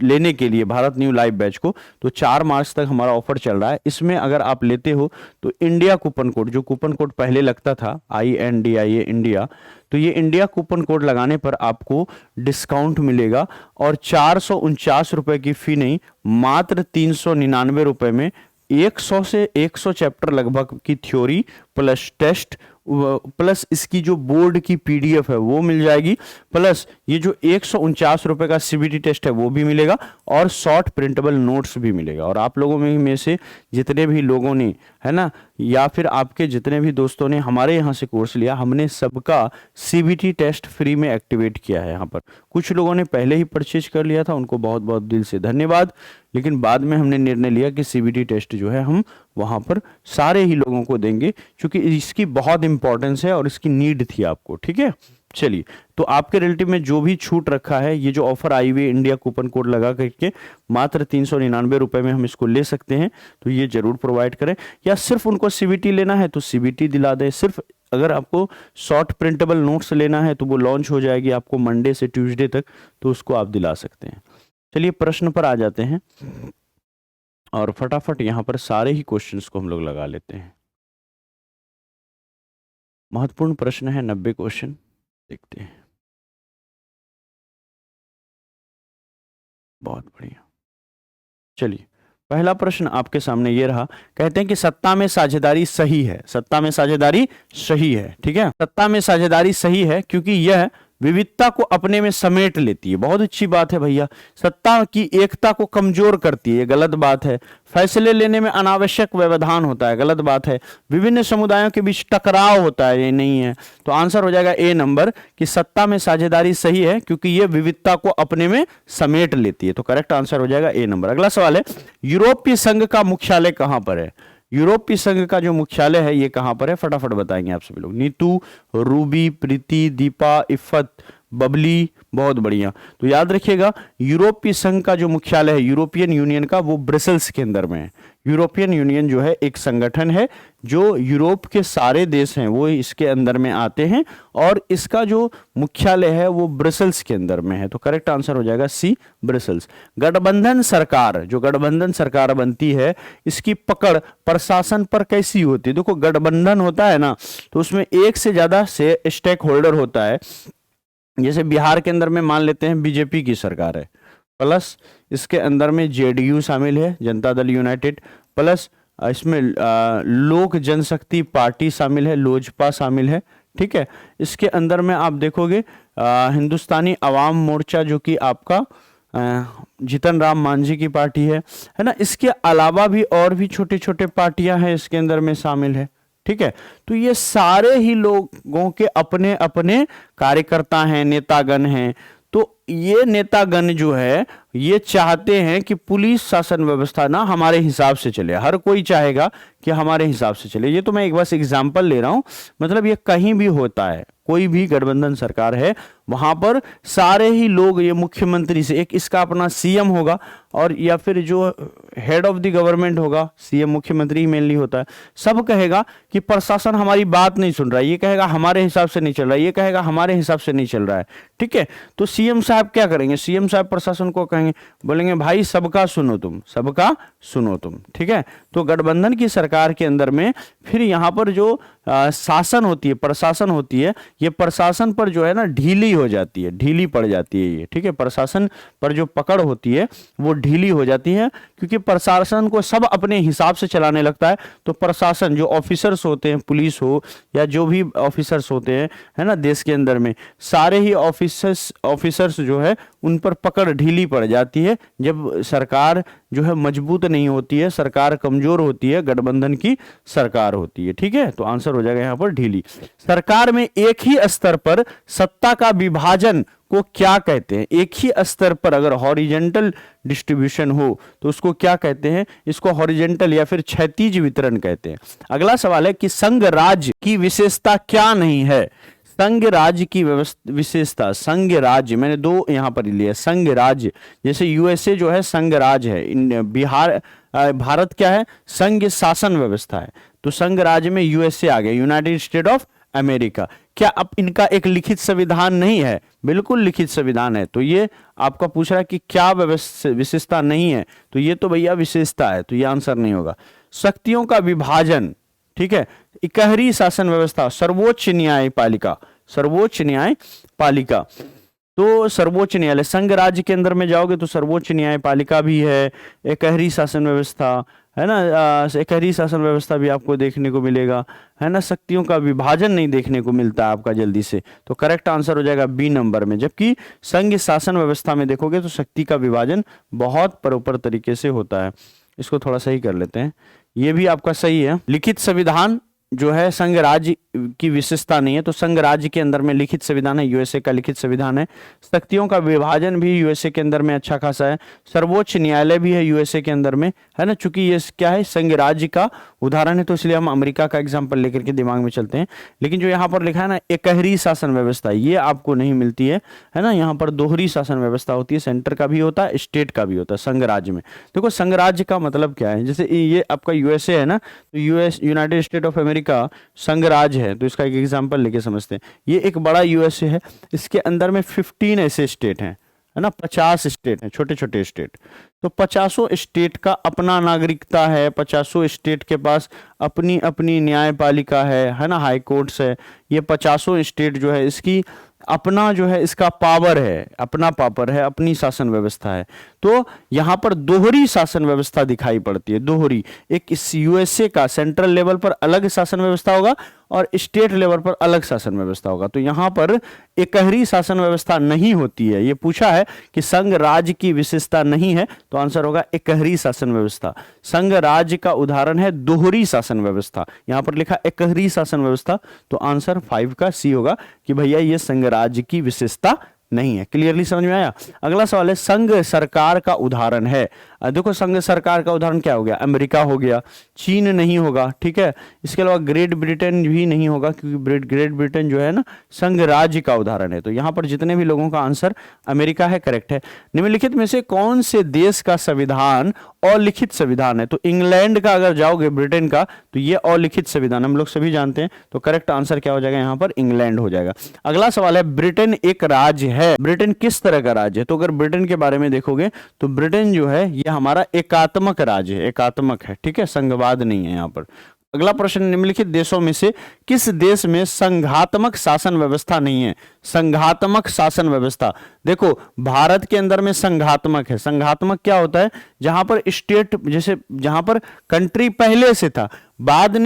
लेने के लिए भारत न्यू लाइव बैच को, तो 4 मार्च तक हमारा ऑफर चल रहा है। इसमें अगर आप लेते हो तो इंडिया कूपन कोड, जो कूपन कोड पहले लगता था INDIA इंडिया, तो ये इंडिया कूपन कोड लगाने पर आपको डिस्काउंट मिलेगा। और 449 रुपए की फी नहीं, मात्र 399 रुपए में 100 से 100 चैप्टर लगभग की थ्योरी प्लस टेस्ट प्लस इसकी जो बोर्ड की पीडीएफ है वो मिल जाएगी, प्लस ये जो 149 रुपए का सीबीटी टेस्ट है वो भी मिलेगा, और शॉर्ट प्रिंटेबल नोट्स भी मिलेगा। और आप लोगों में से जितने भी लोगों ने, है ना, या फिर आपके जितने भी दोस्तों ने हमारे यहाँ से कोर्स लिया, हमने सबका सीबीटी टेस्ट फ्री में एक्टिवेट किया है। यहाँ पर कुछ लोगों ने पहले ही परचेज कर लिया था, उनको बहुत बहुत दिल से धन्यवाद। लेकिन बाद में हमने निर्णय लिया कि सीबीटी टेस्ट जो है हम वहाँ पर सारे ही लोगों को देंगे, क्योंकि इसकी बहुत इंपॉर्टेंस है और इसकी नीड थी आपको। ठीक है, चलिए, तो आपके रिलेटिव में जो भी छूट रखा है, ये जो ऑफर आई हुई इंडिया कूपन कोड लगा करके मात्र 399 रुपए में हम इसको ले सकते हैं, तो ये जरूर प्रोवाइड करें। या सिर्फ उनको सीबीटी लेना है तो सीबीटी दिला दें। सिर्फ अगर आपको शॉर्ट प्रिंटेबल नोट्स लेना है तो वो लॉन्च हो जाएगी आपको मंडे से ट्यूसडे तक, तो उसको आप दिला सकते हैं। चलिए प्रश्न पर आ जाते हैं और फटाफट यहां पर सारे ही क्वेश्चंस को हम लोग लगा लेते हैं। महत्वपूर्ण प्रश्न है, 90 क्वेश्चन, देखते हैं। बहुत बढ़िया। चलिए, पहला प्रश्न आपके सामने ये रहा। कहते हैं कि सत्ता में साझेदारी सही है। सत्ता में साझेदारी सही है। ठीक है, सत्ता में साझेदारी सही है क्योंकि यह विविधता को अपने में समेट लेती है। बहुत अच्छी बात है भैया। सत्ता की एकता को कमजोर करती है, गलत बात है। फैसले लेने में अनावश्यक व्यवधान होता है, गलत बात है। विभिन्न समुदायों के बीच टकराव होता है, ये नहीं है। तो आंसर हो जाएगा ए नंबर, कि सत्ता में साझेदारी सही है क्योंकि यह विविधता को अपने में समेट लेती है। तो करेक्ट आंसर हो जाएगा ए नंबर। अगला सवाल है, यूरोपीय संघ का मुख्यालय कहां पर है? यूरोपीय संघ का जो मुख्यालय है ये कहां पर है? फटाफट बताएंगे आप सभी लोग। नीतू, रूबी, प्रीति, दीपा, इफ़त, बबली, बहुत बढ़िया। तो याद रखिएगा, यूरोपीय संघ का जो मुख्यालय है यूरोपियन यूनियन का, वो ब्रसेल्स के अंदर में है। यूरोपियन यूनियन जो है एक संगठन है जो यूरोप के सारे देश हैं वो इसके अंदर में आते हैं, और इसका जो मुख्यालय है वो ब्रसेल्स के अंदर में है। तो करेक्ट आंसर हो जाएगा सी, ब्रसेल्स। गठबंधन सरकार, जो गठबंधन सरकार बनती है, इसकी पकड़ प्रशासन पर कैसी होती है? देखो, गठबंधन होता है ना, तो उसमें एक से ज्यादा से स्टेक होल्डर होता है। जैसे बिहार के अंदर में मान लेते हैं बीजेपी की सरकार है, प्लस इसके अंदर में जेडीयू शामिल है, जनता दल यूनाइटेड, प्लस इसमें लोक जनशक्ति पार्टी शामिल है, लोजपा शामिल है। ठीक है, इसके अंदर में आप देखोगे हिंदुस्तानी अवाम मोर्चा, जो कि आपका जीतन राम मांझी की पार्टी है ना। इसके अलावा भी और भी छोटे छोटे पार्टियां हैं इसके अंदर में शामिल है। ठीक है, तो ये सारे ही लोगों के अपने अपने कार्यकर्ता हैं, नेतागण हैं। तो ये नेतागण जो है ये चाहते हैं कि पुलिस शासन व्यवस्था ना हमारे हिसाब से चले, हर कोई चाहेगा कि हमारे हिसाब से चले। ये तो मैं एक बस एग्जांपल ले रहा हूं, मतलब ये कहीं भी होता है, कोई भी गठबंधन सरकार है वहां पर सारे ही लोग, ये मुख्यमंत्री से, एक इसका अपना सीएम होगा और या फिर जो हेड ऑफ द गवर्नमेंट होगा, सीएम मुख्यमंत्री ही मेनली होता है, सब कहेगा कि प्रशासन हमारी बात नहीं सुन रहा है, ये कहेगा हमारे हिसाब से नहीं चल रहा है, ये कहेगा हमारे हिसाब से नहीं चल रहा है। ठीक है, तो सीएम साहब क्या करेंगे, सीएम साहब प्रशासन को कहेंगे, बोलेंगे भाई सबका सुनो तुम, सबका सुनो तुम। ठीक है, तो गठबंधन की सरकार के अंदर में फिर यहां पर जो शासन होती है, प्रशासन होती है, ये प्रशासन पर जो है ना ढीली हो जाती है, ढीली पड़ जाती है ये। ठीक है, प्रशासन पर जो पकड़ होती है वो ढीली हो जाती है, क्योंकि प्रशासन को सब अपने हिसाब से चलाने लगता है। तो प्रशासन जो ऑफिसर्स होते हैं, पुलिस हो या जो भी ऑफिसर्स होते हैं, है ना, देश के अंदर में सारे ही ऑफिसर्स जो है उन पर पकड़ ढीली पड़ जाती है जब सरकार जो है मजबूत नहीं होती है, सरकार कमजोर होती है, गठबंधन की सरकार होती है। ठीक है, तो आंसर हो जाएगा यहां पर ढीली। सरकार में एक ही स्तर पर सत्ता का विभाजन को क्या कहते हैं? एक ही स्तर पर अगर हॉरिजेंटल डिस्ट्रीब्यूशन हो तो उसको क्या कहते हैं? इसको हॉरिजेंटल या फिर क्षैतिज वितरण कहते हैं। अगला सवाल है कि संघ राज्य की विशेषता क्या नहीं है? संघ राज्य की विशेषता, संघ राज्य मैंने दो यहां पर लिया, संघ राज्य, जैसे यूएसए जो है संघ राज्य है, भारत क्या है? संघ शासन व्यवस्था है। तो संघ राज्य में यूएसए आ गया, यूनाइटेड स्टेट ऑफ अमेरिका। क्या अब इनका एक लिखित संविधान नहीं है? बिल्कुल लिखित संविधान है। तो ये आपका पूछ रहा है कि क्या विशेषता नहीं है, तो ये तो भैया विशेषता है, तो ये आंसर नहीं होगा। शक्तियों का विभाजन, ठीक है, इकहरी शासन व्यवस्था, सर्वोच्च न्यायपालिका, सर्वोच्च न्यायपालिका, तो सर्वोच्च न्यायालय, संघ राज्य के अंदर में जाओगे तो सर्वोच्च न्यायपालिका भी है, इकहरी शासन व्यवस्था है ना, इकहरी शासन व्यवस्था भी आपको देखने को मिलेगा, है ना। शक्तियों का विभाजन नहीं देखने को मिलता है आपका जल्दी से, तो करेक्ट आंसर हो जाएगा बी नंबर में। जबकि संघ शासन व्यवस्था में देखोगे तो शक्ति का विभाजन बहुत प्रॉपर तरीके से होता है। इसको थोड़ा सही कर लेते हैं, ये भी आपका सही है। लिखित संविधान जो है संघ राज्य की विशेषता नहीं है, तो संघ राज्य के अंदर में लिखित संविधान है, यूएसए का लिखित संविधान है। शक्तियों का विभाजन भी यूएसए के अंदर में अच्छा खासा है। सर्वोच्च न्यायालय भी है यूएसए के अंदर में, है ना। चूंकि ये क्या है, संघ राज्य का उदाहरण है, तो इसलिए हम अमेरिका का एग्जाम्पल लेकर के दिमाग में चलते हैं। लेकिन जो यहाँ पर लिखा है ना इकहरी शासन व्यवस्था, ये आपको नहीं मिलती है ना। यहाँ पर दोहरी शासन व्यवस्था होती है, सेंटर का भी होता है, स्टेट का भी होता है संघ राज्य में। देखो संघ राज्य का मतलब क्या है, जैसे ये आपका यूएसए है ना, तो US United state of America संघ राज्य है, तो इसका एक एग्जांपल लेके समझते हैं। ये एक बड़ा यूएसए है, इसके अंदर में 15 ऐसे स्टेट हैं, है ना, 50 स्टेट हैं, छोटे छोटे स्टेट। तो 50 स्टेट का अपना नागरिकता है, 50 स्टेट के पास अपनी अपनी न्यायपालिका है ना, हाई कोर्ट्स है। ये 50 स्टेट जो है इसकी अपना जो है इसका पावर है, अपना पावर है, अपनी शासन व्यवस्था है। तो यहां पर दोहरी शासन व्यवस्था दिखाई पड़ती है, दोहरी। एक इस यूएसए का सेंट्रल लेवल पर अलग शासन व्यवस्था होगा और स्टेट लेवल पर अलग शासन व्यवस्था होगा। तो यहां पर इकहरी शासन व्यवस्था नहीं होती है। ये पूछा है कि संघ राज्य की विशेषता नहीं है, तो आंसर होगा इकहरी शासन व्यवस्था। संघ राज्य का उदाहरण है दोहरी शासन व्यवस्था, यहां पर लिखा इकहरी शासन व्यवस्था, तो आंसर 5 का सी होगा कि भैया ये संघ राज्य की विशेषता नहीं है। क्लियरली समझ में आया? अगला सवाल है संघ सरकार का उदाहरण है। देखो संघ सरकार का उदाहरण क्या हो गया, अमेरिका हो गया, चीन नहीं होगा, ठीक है। इसके अलावा ग्रेट ब्रिटेन भी नहीं होगा, क्योंकि ग्रेट ब्रिटेन जो है ना संघ राज्य का उदाहरण है। तो यहां पर जितने भी लोगों का आंसर अमेरिका है, करेक्ट है। निम्नलिखित में से कौन से देश का संविधान अलिखित संविधान है? तो इंग्लैंड का अगर जाओगे, ब्रिटेन का, तो ये अलिखित संविधान हम लोग सभी जानते हैं। तो करेक्ट आंसर क्या हो जाएगा यहाँ पर? इंग्लैंड हो जाएगा। अगला सवाल है ब्रिटेन एक राज्य है, ब्रिटेन किस तरह का राज्य है? तो अगर ब्रिटेन के बारे में देखोगे तो ब्रिटेन जो है ये हमारा एकात्मक राज्य है, एकात्मक है, ठीक है, संघवाद नहीं है यहाँ पर। अगला प्रश्न, निम्नलिखित देशों में से किस देश में संघात्मक शासन व्यवस्था नहीं है? संघात्मक शासन व्यवस्था, देखो भारत के अंदर में संघात्मक है। संघात्मक क्या होता है? जहां पर स्टेट, जैसे जहां पर कंट्री पहले से था, बाद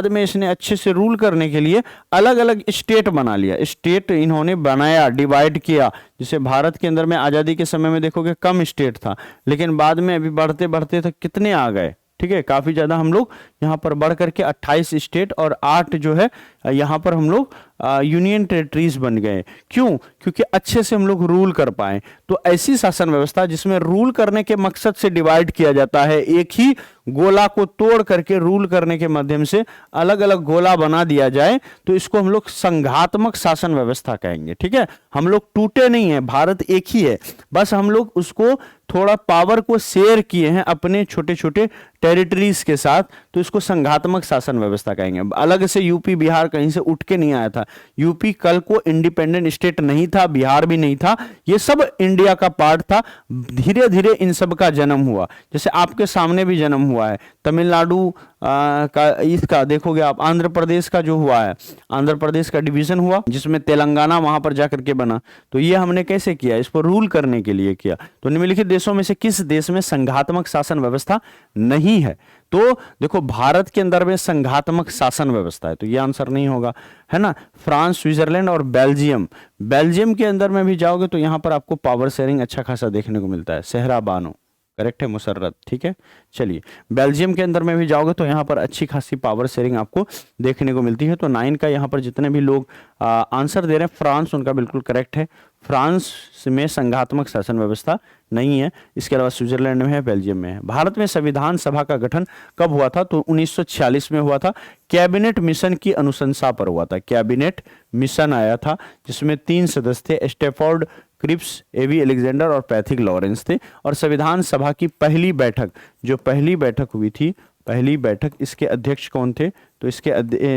में इसने अच्छे से रूल करने के लिए अलग अलग स्टेट बना लिया, स्टेट इन्होंने बनाया, डिवाइड किया। जैसे भारत के अंदर में आजादी के समय में देखोगे कम स्टेट था, लेकिन बाद में अभी बढ़ते बढ़ते तक कितने आ गए, ठीक है, काफी ज्यादा हम लोग यहाँ पर बढ़ करके 28 स्टेट और 8 जो है यहाँ पर हम लोग यूनियन टेरिटरीज बन गए। क्यों? क्योंकि अच्छे से हम लोग रूल कर पाए। तो ऐसी शासन व्यवस्था जिसमें रूल करने के मकसद से डिवाइड किया जाता है, एक ही गोला को तोड़ करके रूल करने के माध्यम से अलग अलग गोला बना दिया जाए, तो इसको हम लोग संघात्मक शासन व्यवस्था कहेंगे। ठीक है, हम लोग टूटे नहीं है, भारत एक ही है, बस हम लोग उसको थोड़ा पावर को शेयर किए हैं अपने छोटे छोटे टेरिटरीज के साथ, तो इसको संघात्मक शासन व्यवस्था कहेंगे। अलग से यूपी बिहार कहीं से उठ के नहीं आया था। यूपी कल को इंडिपेंडेंट स्टेट नहीं था, बिहार भी नहीं था, ये सब इंडिया का पार्ट था। धीरे धीरे इन सब का जन्म हुआ, जैसे आपके सामने भी जन्म हुआ है तमिलनाडु का, इसका देखोगे आप, आंध्र प्रदेश का जो हुआ है, आंध्र प्रदेश का डिवीजन हुआ जिसमें तेलंगाना वहां पर जाकर के बना। तो ये हमने कैसे किया? इस पर रूल करने के लिए किया। तो निम्नलिखित देशों में से किस देश में संघात्मक शासन व्यवस्था नहीं है? तो देखो, भारत के अंदर में संघात्मक शासन व्यवस्था है, तो ये आंसर नहीं होगा, है ना। फ्रांस, स्विट्जरलैंड और बेल्जियम, बेल्जियम के अंदर में भी जाओगे तो यहां पर आपको पावर शेयरिंग अच्छा खासा देखने को मिलता है। सेहरा बानो करेक्ट है, मुसर्रत, ठीक है। चलिए, बेल्जियम के अंदर में भी जाओगे तो यहाँ पर अच्छी खासी पावर शेयरिंग आपको देखने को मिलती है। तो 9 का यहाँ पर जितने भी लोग आंसर दे रहे हैं, फ्रांस उनका बिल्कुल करेक्ट है। फ्रांस में संघात्मक शासन व्यवस्था नहीं है। इसके अलावा स्विट्जरलैंड में है, बेल्जियम में है। भारत में संविधान सभा का गठन कब हुआ था? तो 1946 में हुआ था। कैबिनेट मिशन की अनुशंसा पर हुआ था। कैबिनेट मिशन आया था जिसमें 3 सदस्य थे, स्टेफोर्ड क्रिप्स, एवी अलेक्जेंडर और पैथिक लॉरेंस थे। और संविधान सभा की पहली बैठक, जो पहली बैठक हुई थी, पहली बैठक, इसके अध्यक्ष कौन थे? तो इसके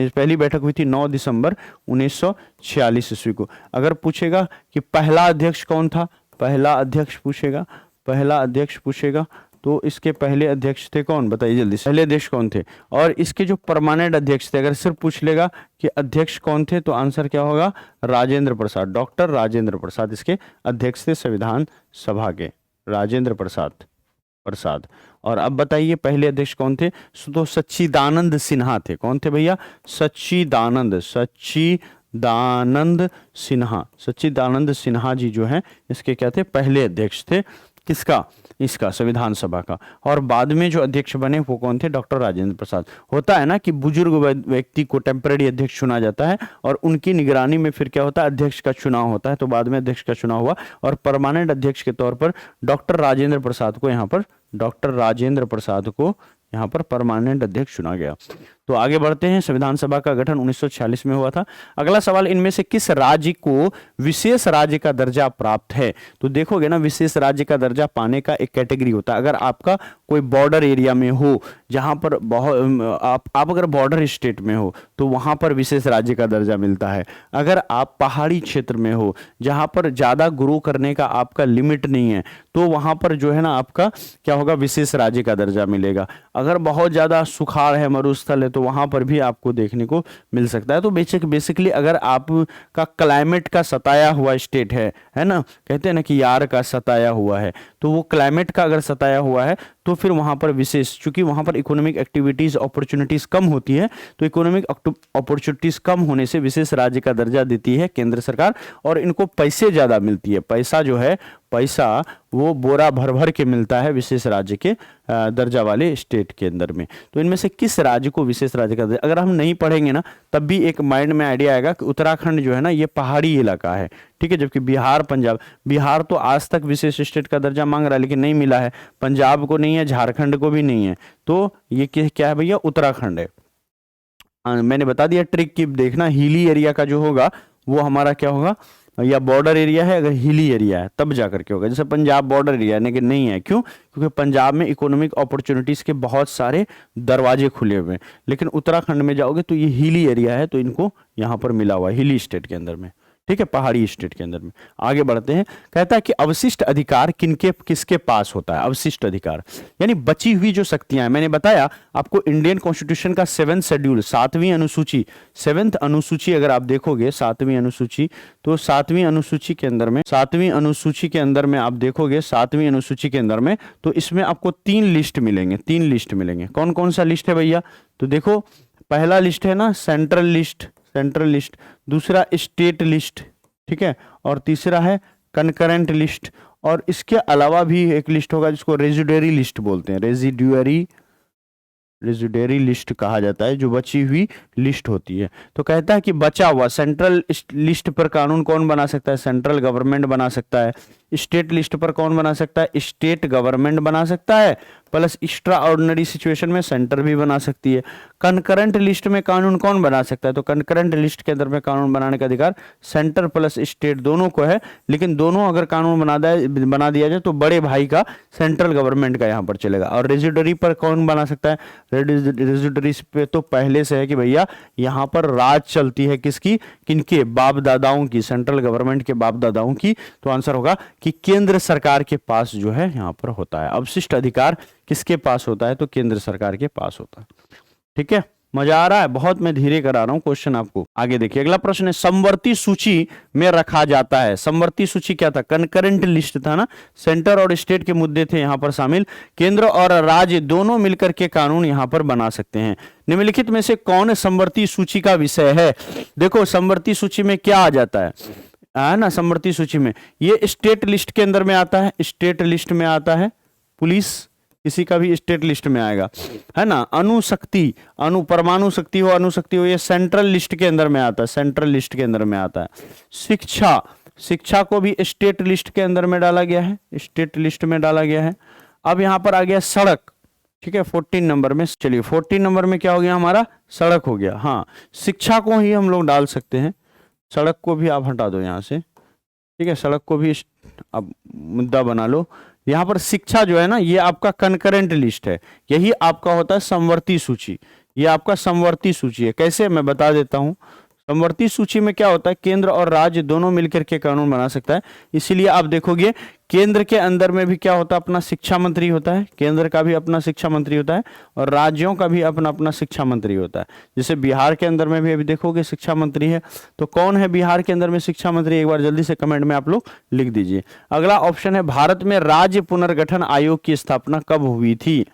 पहली बैठक हुई थी 9 दिसंबर 1946 ईस्वी को। अगर पूछेगा कि पहला अध्यक्ष कौन था, पहला अध्यक्ष पूछेगा, पहला अध्यक्ष पूछेगा, तो इसके पहले अध्यक्ष थे कौन? बताइए जल्दी से, पहले अध्यक्ष कौन थे? और इसके जो परमानेंट अध्यक्ष थे, अगर सिर्फ पूछ लेगा कि अध्यक्ष कौन थे, तो आंसर क्या होगा? राजेंद्र प्रसाद, डॉक्टर राजेंद्र प्रसाद इसके अध्यक्ष थे संविधान सभा के, राजेंद्र प्रसाद। और अब बताइए पहले अध्यक्ष कौन थे? तो सच्चिदानंद सिन्हा थे। कौन थे भैया? सच्चिदानंद सिन्हा जी जो हैं, इसके क्या थे? पहले अध्यक्ष थे। किसका? इसका, संविधान सभा का। और बाद में जो अध्यक्ष बने वो कौन थे? डॉक्टर राजेंद्र प्रसाद। होता है ना कि बुजुर्ग व्यक्ति को टेम्पररी अध्यक्ष चुना जाता है और उनकी निगरानी में फिर क्या होता है? अध्यक्ष का चुनाव होता है। तो बाद में अध्यक्ष का चुनाव हुआ और परमानेंट अध्यक्ष के तौर पर डॉक्टर राजेंद्र प्रसाद को यहाँ पर परमानेंट अध्यक्ष चुना गया। तो आगे बढ़ते हैं। संविधान सभा का गठन 1946 में हुआ था। अगला सवाल, इनमें से किस राज्य को विशेष राज्य का दर्जा प्राप्त है? तो देखोगे ना, विशेष राज्य का दर्जा पाने का एक कैटेगरी होता है। अगर आपका कोई बॉर्डर एरिया में हो, जहां पर आप अगर बॉर्डर स्टेट में हो तो वहां पर विशेष राज्य का दर्जा मिलता है। अगर आप पहाड़ी क्षेत्र में हो, जहां पर ज्यादा ग्रो करने का आपका लिमिट नहीं है, तो वहां पर जो है ना आपका क्या होगा? विशेष राज्य का दर्जा मिलेगा। अगर बहुत ज्यादा सुखाड़ है, मरुस्थल है, तो वहां पर भी आपको देखने को मिल सकता है। तो बेसिकली अगर आपका क्लाइमेट का सताया हुआ स्टेट है ना, कहते हैं ना कि यार का सताया हुआ है, तो वो क्लाइमेट का अगर सताया हुआ है तो फिर वहां पर विशेष, चूंकि वहां पर इकोनॉमिक एक्टिविटीज अपॉर्चुनिटीज कम होती है, तो इकोनॉमिक अपॉर्चुनिटीज कम होने से विशेष राज्य का दर्जा देती है केंद्र सरकार। और इनको पैसे ज्यादा मिलती है। पैसा जो है, पैसा वो बोरा भर भर के मिलता है विशेष राज्य के दर्जा वाले स्टेट के अंदर में। तो इनमें से किस राज्य को विशेष राज्य का दर्जा? अगर हम नहीं पढ़ेंगे ना, तब भी एक माइंड में आइडिया आएगा कि उत्तराखंड जो है ना, ये पहाड़ी इलाका है, ठीक है, जबकि बिहार, पंजाब, बिहार तो आज तक विशेष स्टेट का दर्जा मांग रहा है लेकिन नहीं मिला है। पंजाब को नहीं है, झारखंड को भी नहीं है। तो ये क्या है भैया? उत्तराखंड है। मैंने बता दिया ट्रिक की, देखना हिली एरिया का जो होगा वो हमारा क्या होगा? या बॉर्डर एरिया है, अगर हिली एरिया है तब जाकर के होगा। जैसे पंजाब बॉर्डर एरिया है लेकिन नहीं है, क्यों? क्योंकि पंजाब में इकोनॉमिक अपॉर्चुनिटीज के बहुत सारे दरवाजे खुले हुए हैं। लेकिन उत्तराखंड में जाओगे तो ये हिली एरिया है, तो इनको यहाँ पर मिला हुआ है हिली स्टेट के अंदर में, ठीक है, पहाड़ी स्टेट के अंदर में। आगे बढ़ते हैं। कहता है कि अवशिष्ट अधिकार किसके पास होता है? अवशिष्ट अधिकार यानी बची हुई जो शक्तियां हैं। मैंने बताया आपको इंडियन कॉन्स्टिट्यूशन का 7th शेड्यूल, 7वीं अनुसूची, 7th अनुसूची अगर आप देखोगे 7वीं अनुसूची, तो 7वीं अनुसूची के अंदर में, 7वीं अनुसूची के अंदर में आप देखोगे, 7वीं अनुसूची के अंदर में, तो इसमें आपको 3 लिस्ट मिलेंगे, 3 लिस्ट मिलेंगे। कौन कौन सा लिस्ट है भैया? तो देखो, पहला लिस्ट है ना सेंट्रल लिस्ट, दूसरा स्टेट लिस्ट, ठीक है, और तीसरा है कंकरेंट लिस्ट। और इसके अलावा भी एक लिस्ट होगा जिसको रेजिडुअरी लिस्ट बोलते हैं, रेजिडुअरी रेजिडरी लिस्ट कहा जाता है, जो बची हुई लिस्ट होती है। तो कहता है कि बचा हुआ सेंट्रल लिस्ट पर कानून कौन बना सकता है? सेंट्रल गवर्नमेंट बना सकता है। स्टेट लिस्ट पर कौन बना सकता है? स्टेट गवर्नमेंट बना सकता है, प्लस एक्स्ट्रा ऑर्डिनरी सिचुएशन में सेंटर भी बना सकती है। कंकरेंट लिस्ट में कानून कौन बना सकता है? तो कंकरेंट लिस्ट के अंदर में कानून बनाने का अधिकार सेंटर प्लस स्टेट दोनों को है, लेकिन दोनों अगर कानून बना दिया जाए तो बड़े भाई का सेंट्रल गवर्नमेंट का यहाँ पर चलेगा। और रेजिडरी पर कौन बना सकता है? रेजिडरी पे तो पहले से है कि भैया यहाँ पर राज चलती है किसकी? किनके? बाप दादाओं की, सेंट्रल गवर्नमेंट के बाप दादाओं की। तो आंसर होगा कि केंद्र सरकार के पास जो है यहाँ पर होता है। अवशिष्ट अधिकार किसके पास होता है? तो केंद्र सरकार के पास होता है। ठीक है, मजा आ रहा है? बहुत मैं धीरे करा रहा हूं क्वेश्चन आपको। आगे देखिए, अगला प्रश्न है, समवर्ती सूची में रखा जाता है। समवर्ती सूची क्या था? कंकरेंट लिस्ट था ना, सेंटर और स्टेट के मुद्दे थे यहां पर शामिल। केंद्र और राज्य दोनों मिलकर के कानून यहां पर बना सकते हैं। निम्नलिखित में से कौन समवर्ती सूची का विषय है? देखो, समवर्ती सूची में क्या आ जाता है ना? समवर्ती सूची में ये स्टेट लिस्ट के अंदर में आता है, स्टेट लिस्ट में आता है, पुलिस किसी का भी स्टेट लिस्ट में आएगा, है ना। अणुशक्ति, परमाणु शक्ति हो, अणुशक्ति हो, ये सेंट्रल लिस्ट के अंदर में आता है, सेंट्रल लिस्ट के अंदर में आता है। शिक्षा को भी स्टेट लिस्ट के अंदर में डाला गया है, स्टेट लिस्ट में डाला गया है। अब यहां पर आ गया सड़क, ठीक है, 14 नंबर में। चलिए 14 नंबर में क्या हो गया हमारा? सड़क हो गया। हाँ, शिक्षा को ही हम लोग डाल सकते हैं, सड़क को भी आप हटा दो यहां से, ठीक है, सड़क को भी अब मुद्दा बना लो। यहां पर शिक्षा जो है ना, ये आपका कंकरेंट लिस्ट है, यही आपका होता है समवर्ती सूची। ये आपका समवर्ती सूची है। कैसे? मैं बता देता हूं। समवर्ती सूची में क्या होता है? केंद्र और राज्य दोनों मिलकर के कानून बना सकता है। इसीलिए आप देखोगे केंद्र के अंदर में भी क्या होता है? अपना शिक्षा मंत्री होता है, केंद्र का भी अपना शिक्षा मंत्री होता है, और राज्यों का भी अपना अपना शिक्षा मंत्री होता है। जैसे बिहार के अंदर में भी अभी देखोगे शिक्षा मंत्री है। तो कौन है बिहार के अंदर में शिक्षा मंत्री? एक बार जल्दी से कमेंट में आप लोग लिख दीजिए। अगला ऑप्शन है, भारत में राज्य पुनर्गठन आयोग की स्थापना कब हुई थी?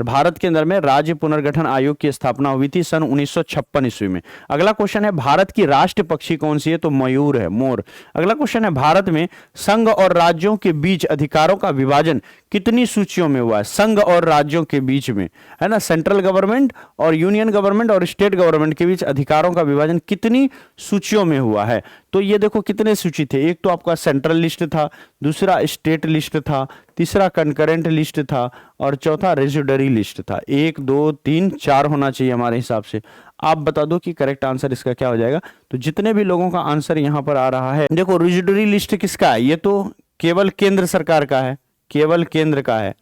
भारत के अंदर में राज्य पुनर्गठन आयोग की स्थापना हुई थी सन 1956 ईस्वी में। अगला क्वेश्चन है, भारत की राष्ट्र पक्षी कौन सी है? तो मयूर है, मोर। अगला क्वेश्चन है, भारत में संघ और राज्यों के बीच अधिकारों का विभाजन कितनी सूचियों में हुआ है? संघ और राज्यों के बीच में, है ना, सेंट्रल गवर्नमेंट और यूनियन गवर्नमेंट और स्टेट गवर्नमेंट के बीच अधिकारों का विभाजन कितनी सूचियों में हुआ है? तो ये देखो कितने सूची थे। एक तो आपका सेंट्रल लिस्ट था, दूसरा स्टेट लिस्ट था, तीसरा कंकरेंट लिस्ट था, और चौथा रेजिडरी लिस्ट था। 1 2 3 4 होना चाहिए हमारे हिसाब से। आप बता दो कि करेक्ट आंसर इसका क्या हो जाएगा। तो जितने भी लोगों का आंसर यहां पर आ रहा है, देखो रेजिडरी लिस्ट किसका है? ये तो केवल केंद्र सरकार का है, केवल केंद्र का है,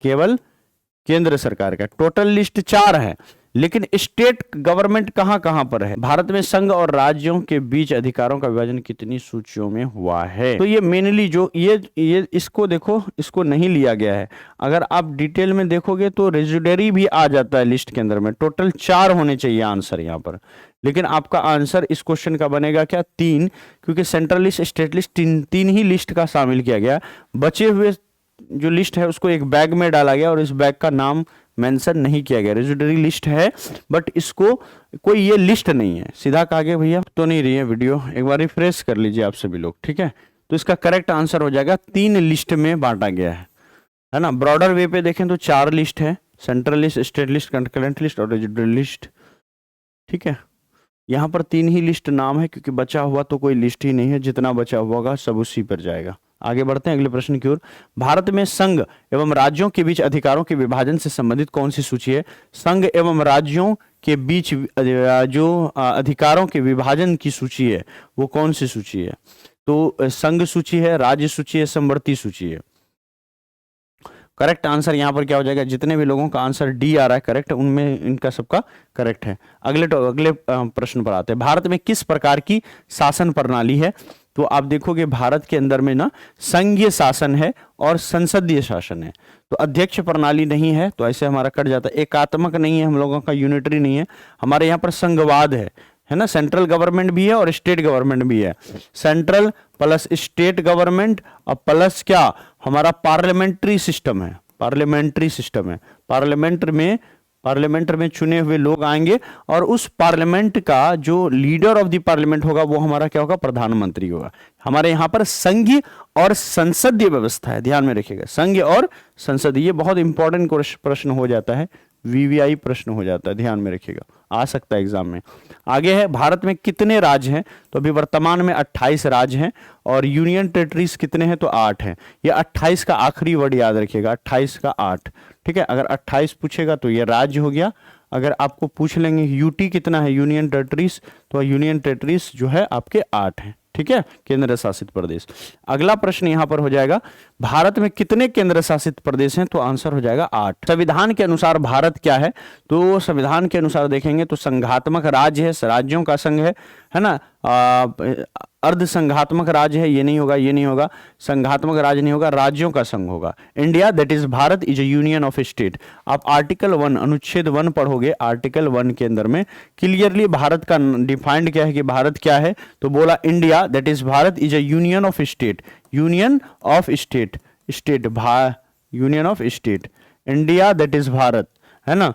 केवल केंद्र सरकार का। टोटल लिस्ट 4 है, लेकिन स्टेट गवर्नमेंट कहां कहां पर है? भारत में संघ और राज्यों के बीच अधिकारों का विभाजन कितनी सूचियों में हुआ है? तो ये मेनली जो ये इसको देखो, इसको नहीं लिया गया है। अगर आप डिटेल में देखोगे तो रेजिडरी भी आ जाता है लिस्ट के अंदर में। टोटल 4 होने चाहिए आंसर यहां पर, लेकिन आपका आंसर इस क्वेश्चन का बनेगा क्या? 3, क्योंकि सेंट्रल लिस्ट, स्टेट लिस्ट, तीन ही लिस्ट का शामिल किया गया। बचे हुए जो लिस्ट है उसको एक बैग में डाला गया और इस बैग का नाम मेंशन नहीं किया गया। रेजिडरी लिस्ट है, बट इसको कोई ये लिस्ट नहीं है। सीधा कहा गया भैया तो नहीं रही है वीडियो, एक बार रिफ्रेश कर लीजिए आप सभी लोग, ठीक है। तो इसका करेक्ट आंसर हो जाएगा 3 लिस्ट में बांटा गया है ना। ब्रॉडर वे पे देखें तो 4 लिस्ट है, central list, state list, concurrent list और रेजिडरी लिस्ट, ठीक है। यहाँ पर 3 ही लिस्ट नाम है, क्योंकि बचा हुआ तो कोई लिस्ट ही नहीं है। जितना बचा हुआ होगा सब उसी पर जाएगा। आगे बढ़ते हैं अगले प्रश्न की ओर। भारत में संघ एवं राज्यों के बीच अधिकारों के विभाजन से संबंधित कौन सी सूची है? संघ एवं राज्यों के बीच जो अधिकारों के विभाजन की सूची है वो कौन सी सूची है? तो संघ सूची है, राज्य सूची है, समवर्ती सूची है। करेक्ट आंसर यहां पर क्या हो जाएगा? जितने भी लोगों का आंसर डी आ रहा है करेक्ट, उनमें इनका सबका करेक्ट है। अगले प्रश्न पर आते हैं। भारत में किस प्रकार की शासन प्रणाली है? तो आप देखोगे भारत के अंदर में ना संघीय शासन है और संसदीय शासन है। तो अध्यक्ष प्रणाली नहीं है, तो ऐसे हमारा कट जाता है। एकात्मक नहीं है हम लोगों का, यूनिटरी नहीं है हमारे यहाँ पर, संघवाद है ना। सेंट्रल गवर्नमेंट भी है और स्टेट गवर्नमेंट भी है। सेंट्रल प्लस स्टेट गवर्नमेंट और प्लस क्या हमारा पार्लियामेंट्री सिस्टम है, पार्लियामेंट्री सिस्टम है। पार्लियामेंट में चुने हुए लोग आएंगे और उस पार्लियामेंट का जो लीडर ऑफ द पार्लियामेंट होगा वो हमारा क्या होगा? प्रधानमंत्री होगा। हमारे यहाँ पर संघीय और संसदीय व्यवस्था है, ध्यान में रखिएगा, संघीय और संसदीय। ये बहुत इंपॉर्टेंट प्रश्न हो जाता है, वीवीआई प्रश्न हो जाता है, ध्यान में रखिएगा, आ सकता है एग्जाम में। आगे है, भारत में कितने राज्य हैं? तो अभी वर्तमान में 28 राज्य हैं, और यूनियन टेरिटरीज कितने हैं? तो 8 हैं। ये 28 का आखिरी वर्ड याद रखिएगा, 28 का 8, ठीक है। अगर 28 पूछेगा तो ये राज्य हो गया। अगर आपको पूछ लेंगे यूटी कितना है, यूनियन टेरिटरीज, तो यूनियन टेरिटरीज जो है आपके 8 हैं, ठीक है, केंद्र शासित प्रदेश। अगला प्रश्न यहां पर हो जाएगा, भारत में कितने केंद्र शासित प्रदेश हैं? तो आंसर हो जाएगा 8। संविधान के अनुसार भारत क्या है? तो संविधान के अनुसार देखेंगे तो संघात्मक राज्य है, राज्यों का संघ है ना। अर्ध संघात्मक राज्य है, ये नहीं होगा, ये नहीं होगा, संघात्मक राज्य नहीं होगा, राज्यों का संघ होगा। India that is Bharat is A union of state. आप आर्टिकल 1 अनुच्छेद 1 पढ़ोगे, आर्टिकल 1 के अंदर में क्लियरली भारत का डिफाइंड क्या है कि भारत क्या है, तो बोला India that is Bharat is A union of state, union of state, state union of state, India that is Bharat, है ना।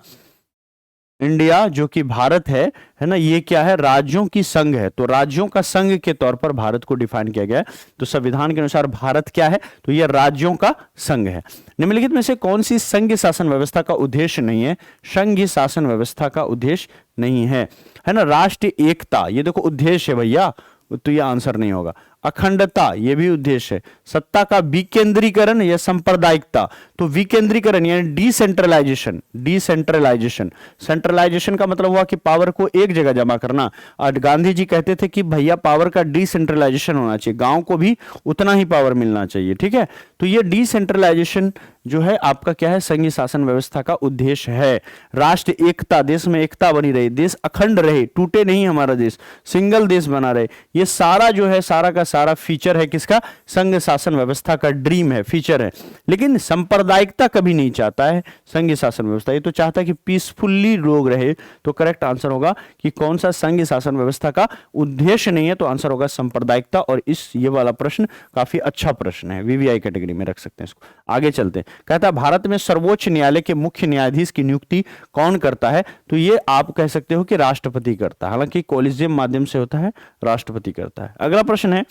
इंडिया जो कि भारत है ना, ये क्या है? राज्यों की संघ है, तो राज्यों का संघ के तौर पर भारत को डिफाइन किया गया है। तो संविधान के अनुसार भारत क्या है? तो ये राज्यों का संघ है। निम्नलिखित में से कौन सी संघीय शासन व्यवस्था का उद्देश्य नहीं है? संघीय शासन व्यवस्था का उद्देश्य नहीं है ना। राष्ट्रीय एकता, ये देखो उद्देश्य है भैया, तो ये आंसर नहीं होगा। अखंडता, ये भी उद्देश्य है। सत्ता का विकेंद्रीकरण या सांप्रदायिकता, तो विकेंद्रीकरण यानी डिसेंट्रलाइजेशन, डिसेंट्रलाइजेशन, सेंट्रलाइजेशन का मतलब हुआ कि पावर को एक जगह जमा करना। और गांधी जी कहते थे कि भैया पावर का डिसेंट्रलाइजेशन होना चाहिए, गांव को भी उतना ही पावर मिलना चाहिए, ठीक है। तो ये डिसेंट्रलाइजेशन जो है आपका क्या है? संघीय शासन व्यवस्था का उद्देश्य है। राष्ट्र एकता, देश में एकता बनी रहे, देश अखंड रहे, टूटे नहीं हमारा देश, सिंगल देश बना रहे, ये सारा जो है सारा का सारा फीचर है किसका? संघ शासन व्यवस्था का ड्रीम है, फीचर है। लेकिन सांप्रदायिकता कभी नहीं चाहता है संघ शासन व्यवस्था, ये तो चाहता है कि पीसफुली लोग रहे। तो करेक्ट आंसर होगा कि कौन सा संघ शासन व्यवस्था का उद्देश्य नहीं है, तो आंसर होगा सांप्रदायिकता। और ये वाला प्रश्न काफी अच्छा प्रश्न है, वीवीआई कैटेगरी में रख सकते हैं इसको। आगे चलते हैं, कहता है भारत में सर्वोच्च न्यायालय के मुख्य न्यायाधीश की नियुक्ति कौन करता है? तो ये आप कह सकते हो कि राष्ट्रपति करता है, हालांकि कॉलेजियम माध्यम से होता है, राष्ट्रपति करता है। अगला प्रश्न है,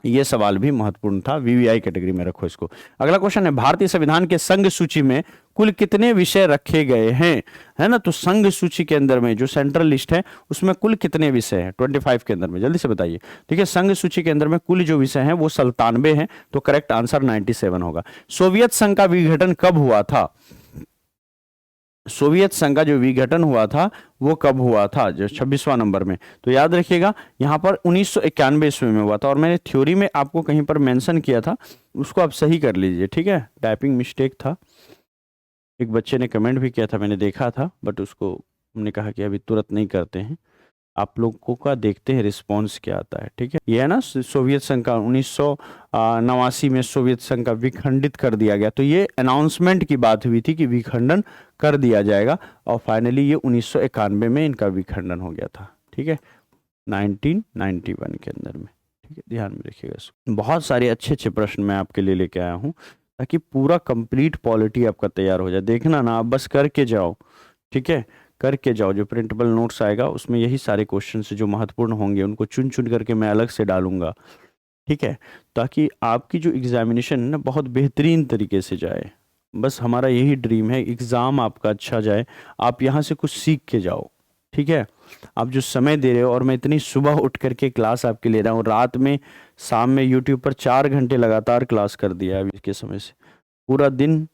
ये सवाल भी महत्वपूर्ण था, वीवीआई कैटेगरी में रखो इसको। अगला क्वेश्चन है, भारतीय संविधान के संघ सूची में कुल कितने विषय रखे गए हैं? है ना, तो संघ सूची के अंदर में जो सेंट्रल लिस्ट है उसमें कुल कितने विषय हैं? 25 के अंदर में, जल्दी से बताइए। ठीक है, संघ सूची के अंदर में कुल जो विषय हैं वो 97 हैं, तो करेक्ट आंसर 97 होगा। सोवियत संघ का विघटन कब हुआ था? सोवियत संघ का जो विघटन हुआ था वो कब हुआ था? जो 26वां नंबर में, तो याद रखिएगा यहाँ पर 1991 ईस्वी में हुआ था। और मैंने थ्योरी में आपको कहीं पर मेंशन किया था, उसको आप सही कर लीजिए, ठीक है, टाइपिंग मिस्टेक था। एक बच्चे ने कमेंट भी किया था, मैंने देखा था, बट उसको हमने कहा कि अभी तुरंत नहीं करते हैं, आप लोगों का देखते हैं रिस्पॉन्स क्या आता है। ठीक है, ये है ना सोवियत संघ का 1989 में सोवियत संघ का विखंडित कर दिया गया। तो ये अनाउंसमेंट की बात हुई थी कि विखंडन कर दिया जाएगा, और फाइनली ये 1991 में इनका विखंडन हो गया था। ठीक है, 1991 के अंदर में। ठीक है, ध्यान में रखिएगा इसको। बहुत सारे अच्छे अच्छे प्रश्न मैं आपके लिए लेके आया हूँ ताकि पूरा कंप्लीट पॉलिटी आपका तैयार हो जाए। देखना ना, आप बस करके जाओ, ठीक है, करके जाओ। जो प्रिंटेबल नोट्स आएगा उसमें यही सारे क्वेश्चन जो महत्वपूर्ण होंगे उनको चुन चुन करके मैं अलग से डालूंगा, ठीक है, ताकि आपकी जो एग्जामिनेशन है ना बहुत बेहतरीन तरीके से जाए। बस हमारा यही ड्रीम है, एग्ज़ाम आपका अच्छा जाए, आप यहाँ से कुछ सीख के जाओ। ठीक है, आप जो समय दे रहे हो, और मैं इतनी सुबह उठ करके क्लास आपके ले रहा हूँ, रात में शाम में यूट्यूब पर 4 घंटे लगातार क्लास कर दिया है अभी के समय से। पूरा दिन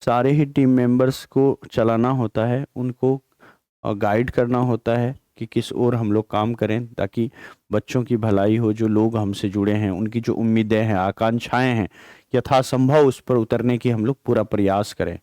सारे ही टीम मेंबर्स को चलाना होता है, उनको गाइड करना होता है कि किस ओर हम लोग काम करें ताकि बच्चों की भलाई हो। जो लोग हमसे जुड़े हैं उनकी जो उम्मीदें हैं, आकांक्षाएं हैं, यथासंभव उस पर उतरने की हम लोग पूरा प्रयास करें।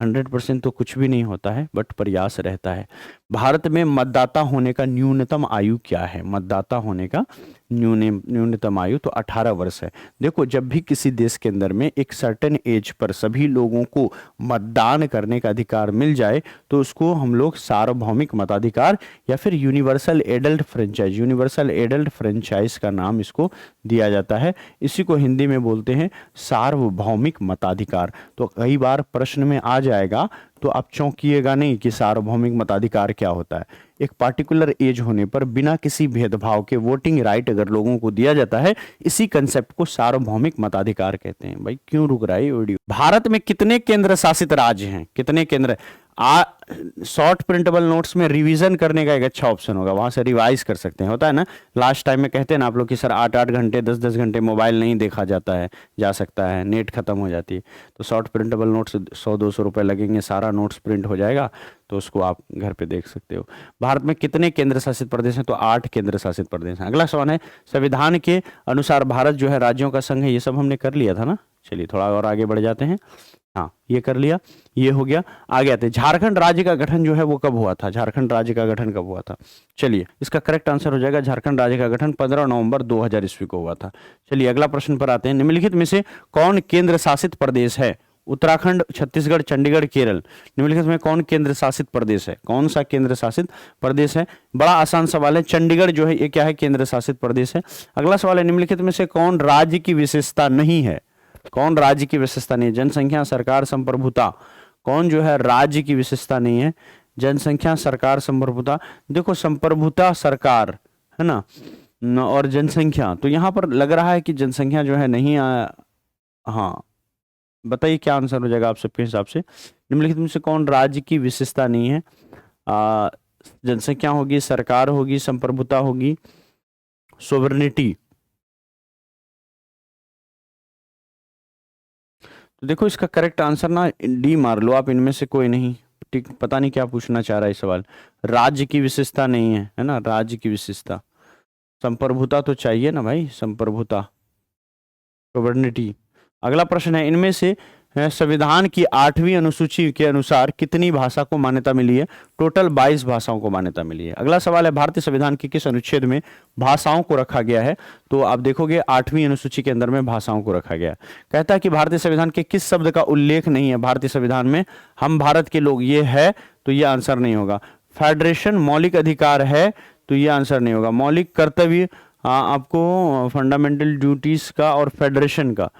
100% तो कुछ भी नहीं होता है, बट प्रयास रहता है। भारत में मतदाता होने का न्यूनतम आयु क्या है? मतदाता होने का न्यूनतम आयु तो 18 वर्ष है। देखो, जब भी किसी देश के अंदर में एक सर्टेन एज पर सभी लोगों को मतदान करने का अधिकार मिल जाए तो उसको हम लोग सार्वभौमिक मताधिकार या फिर universal adult franchise, universal adult franchise का नाम इसको दिया जाता है। इसी को हिंदी में बोलते हैं सार्वभौमिक मताधिकार। तो कई बार प्रश्न में आ जाएगा, तो आप चौंकिएगा नहीं कि सार्वभौमिक मताधिकार क्या होता है। एक पार्टिकुलर एज होने पर बिना किसी भेदभाव के वोटिंग राइट अगर लोगों को दिया जाता है, इसी कंसेप्ट को सार्वभौमिक मताधिकार कहते हैं। भाई क्यों रुक रहा है ये वीडियो? भारत में कितने केंद्र शासित राज्य हैं? कितने केंद्र? शॉर्ट प्रिंटेबल नोट्स में रिवीजन करने का एक अच्छा ऑप्शन होगा, वहां से रिवाइज कर सकते हैं। होता है ना, लास्ट टाइम में कहते हैं ना आप लोग कि सर 8-8 घंटे 10-10 घंटे मोबाइल नहीं देखा जाता है, जा सकता है, नेट खत्म हो जाती है। तो शॉर्ट प्रिंटेबल नोट्स 100-200 रुपये लगेंगे, सारा नोट्स प्रिंट हो जाएगा, तो उसको आप घर पे देख सकते हो। भारत में कितने केंद्र शासित प्रदेश हैं? तो 8 केंद्र शासित प्रदेश हैं। अगला सवाल है, संविधान के अनुसार भारत जो है राज्यों का संघ है। ये सब हमने कर लिया था ना, चलिए थोड़ा और आगे बढ़ जाते हैं। हाँ, ये कर लिया, ये हो गया। आगे आते हैं, झारखंड राज्य का गठन जो है वो कब हुआ था? झारखंड राज्य का गठन कब हुआ था? चलिए इसका करेक्ट आंसर हो जाएगा, झारखंड राज्य का गठन 15 नवंबर 2000 ईस्वी को हुआ था। चलिए अगला प्रश्न पर आते हैं, निम्नलिखित में से कौन केंद्र शासित प्रदेश है? उत्तराखंड, छत्तीसगढ़, चंडीगढ़, केरल। निम्नलिखित में कौन केंद्र शासित प्रदेश है? कौन सा केंद्र शासित प्रदेश है? बड़ा आसान सवाल है, चंडीगढ़ जो है ये क्या है? केंद्र शासित प्रदेश है। अगला सवाल है, निम्नलिखित में से कौन राज्य की विशेषता नहीं है? कौन राज्य की विशेषता नहीं है? जनसंख्या, सरकार, संप्रभुता। कौन जो है राज्य की विशेषता नहीं है? जनसंख्या, सरकार, संप्रभुता। देखो संप्रभुता सरकार है ना, और जनसंख्या, तो यहां पर लग रहा है कि जनसंख्या जो है नहीं हाँ, बताइए क्या आंसर हो जाएगा आप सबके हिसाब से? निम्नलिखित में से कौन राज्य की विशेषता नहीं है? जनसंख्या होगी, सरकार होगी, संप्रभुता होगी, सोवरेनिटी। तो देखो इसका करेक्ट आंसर ना डी मार लो आप, इनमें से कोई नहीं। ठीक, पता नहीं क्या पूछना चाह रहा है सवाल। राज्य की विशेषता नहीं है ना, राज्य की विशेषता। संप्रभुता तो चाहिए ना भाई, संप्रभुता, सोवरेनिटी। अगला प्रश्न है, इनमें से संविधान की 8वीं अनुसूची के अनुसार कितनी भाषा को मान्यता मिली है? टोटल 22 भाषाओं को मान्यता मिली है। अगला सवाल है, भारतीय संविधान के किस अनुच्छेद में भाषाओं को रखा गया है? तो आप देखोगे 8वीं अनुसूची के अंदर में भाषाओं को रखा गया है। कहता है कि भारतीय संविधान के किस शब्द का उल्लेख नहीं है भारतीय संविधान में? हम भारत के लोग, ये है तो ये आंसर नहीं होगा। फेडरेशन मौलिक अधिकार है, तो ये आंसर नहीं होगा। मौलिक कर्तव्य, आपको फंडामेंटल ड्यूटीज का और फेडरेशन का,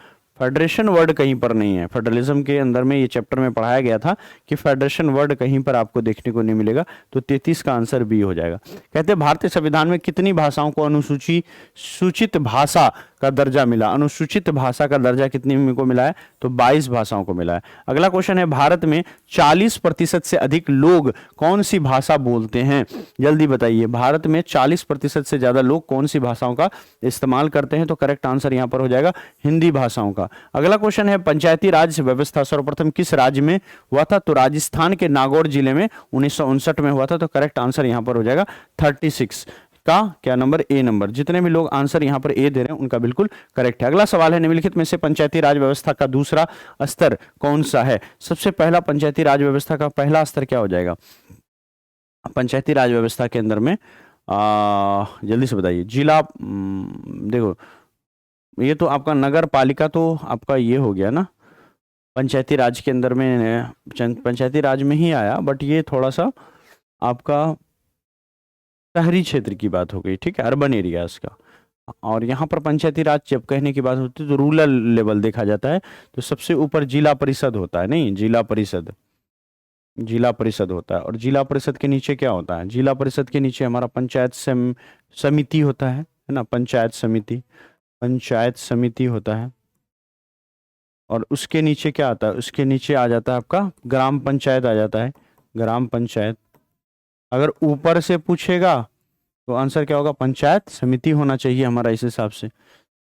फेडरेशन वर्ड कहीं पर नहीं है। फेडरलिज्म के अंदर में ये चैप्टर में पढ़ाया गया था कि फेडरेशन वर्ड कहीं पर आपको देखने को नहीं मिलेगा, तो 33 का आंसर बी हो जाएगा। कहते हैं भारतीय संविधान में कितनी भाषाओं को सूचित भाषा का दर्जा मिला? अनुसूचित भाषा का दर्जा कितनी को मिला है? तो 22 भाषाओं को मिला है। अगला क्वेश्चन है, भारत में 40% से अधिक लोग कौन सी भाषा बोलते हैं? जल्दी बताइए, भारत में 40% से ज्यादा लोग कौन सी भाषाओं का इस्तेमाल करते हैं? तो करेक्ट आंसर यहां पर हो जाएगा हिंदी भाषाओं का। अगला क्वेश्चन है, पंचायती राज व्यवस्था सर्वप्रथम किस राज्य में हुआ था? तो राजस्थान के नागौर जिले में 1959 में हुआ था। तो करेक्ट आंसर यहां पर हो जाएगा 36 का क्या नंबर? ए नंबर। जितने भी लोग आंसर यहां पर ए दे रहे हैं उनका बिल्कुल करेक्ट है। अगला सवाल है, निम्नलिखित में से पंचायती राज व्यवस्था का दूसरा स्तर कौन सा है? सबसे पहला पंचायती राज व्यवस्था का पहला स्तर क्या हो जाएगा? पंचायती राज व्यवस्था के अंदर में जल्दी से बताइए। जिला, देखो ये तो आपका नगर पालिका तो आपका ये हो गया ना, पंचायती राज के अंदर में, पंचायती राज में ही आया, बट ये थोड़ा सा आपका शहरी क्षेत्र की बात हो गई, ठीक है, अर्बन एरियाज का। और यहाँ पर पंचायती राज जब कहने की बात होती है तो रूरल लेवल देखा जाता है, तो सबसे ऊपर जिला परिषद होता है, नहीं जिला परिषद, जिला परिषद होता है। और जिला परिषद के नीचे क्या होता है? जिला परिषद के नीचे हमारा पंचायत समिति होता है ना, पंचायत समिति, पंचायत समिति होता है। और उसके नीचे क्या आता है? उसके नीचे आ जाता है आपका ग्राम पंचायत आ जाता है, ग्राम पंचायत। अगर ऊपर से पूछेगा तो आंसर क्या होगा? पंचायत समिति होना चाहिए हमारा इस हिसाब से।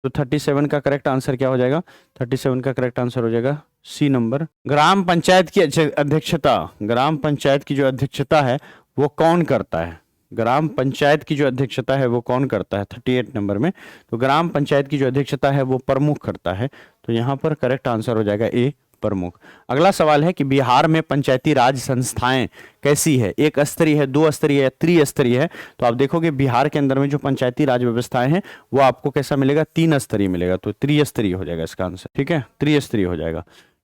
तो 37 का करेक्ट आंसर क्या हो जाएगा? 37 का करेक्ट आंसर हो जाएगा सी नंबर। ग्राम पंचायत की अध्यक्षता, ग्राम पंचायत की जो अध्यक्षता है वो कौन करता है? ग्राम पंचायत की जो अध्यक्षता है वो कौन करता है? 38 नंबर में। तो ग्राम पंचायत की जो अध्यक्षता है वो प्रमुख करता है। तो यहाँ पर करेक्ट आंसर हो जाएगा ए, प्रमुख। अगला सवाल है कि बिहार में पंचायती राज संस्थाएं कैसी है? एक स्तरीय है, 2 स्तरीय है, त्रिस्तरीय है? तो आप देखोगे बिहार के अंदर में जो पंचायती राज व्यवस्थाएं हैं वो आपको कैसा मिलेगा? 3 स्तरीय मिलेगा। तो त्रिस्तरीय हो जाएगा इसका आंसर, ठीक है, त्रिस्तरीय हो जाएगा।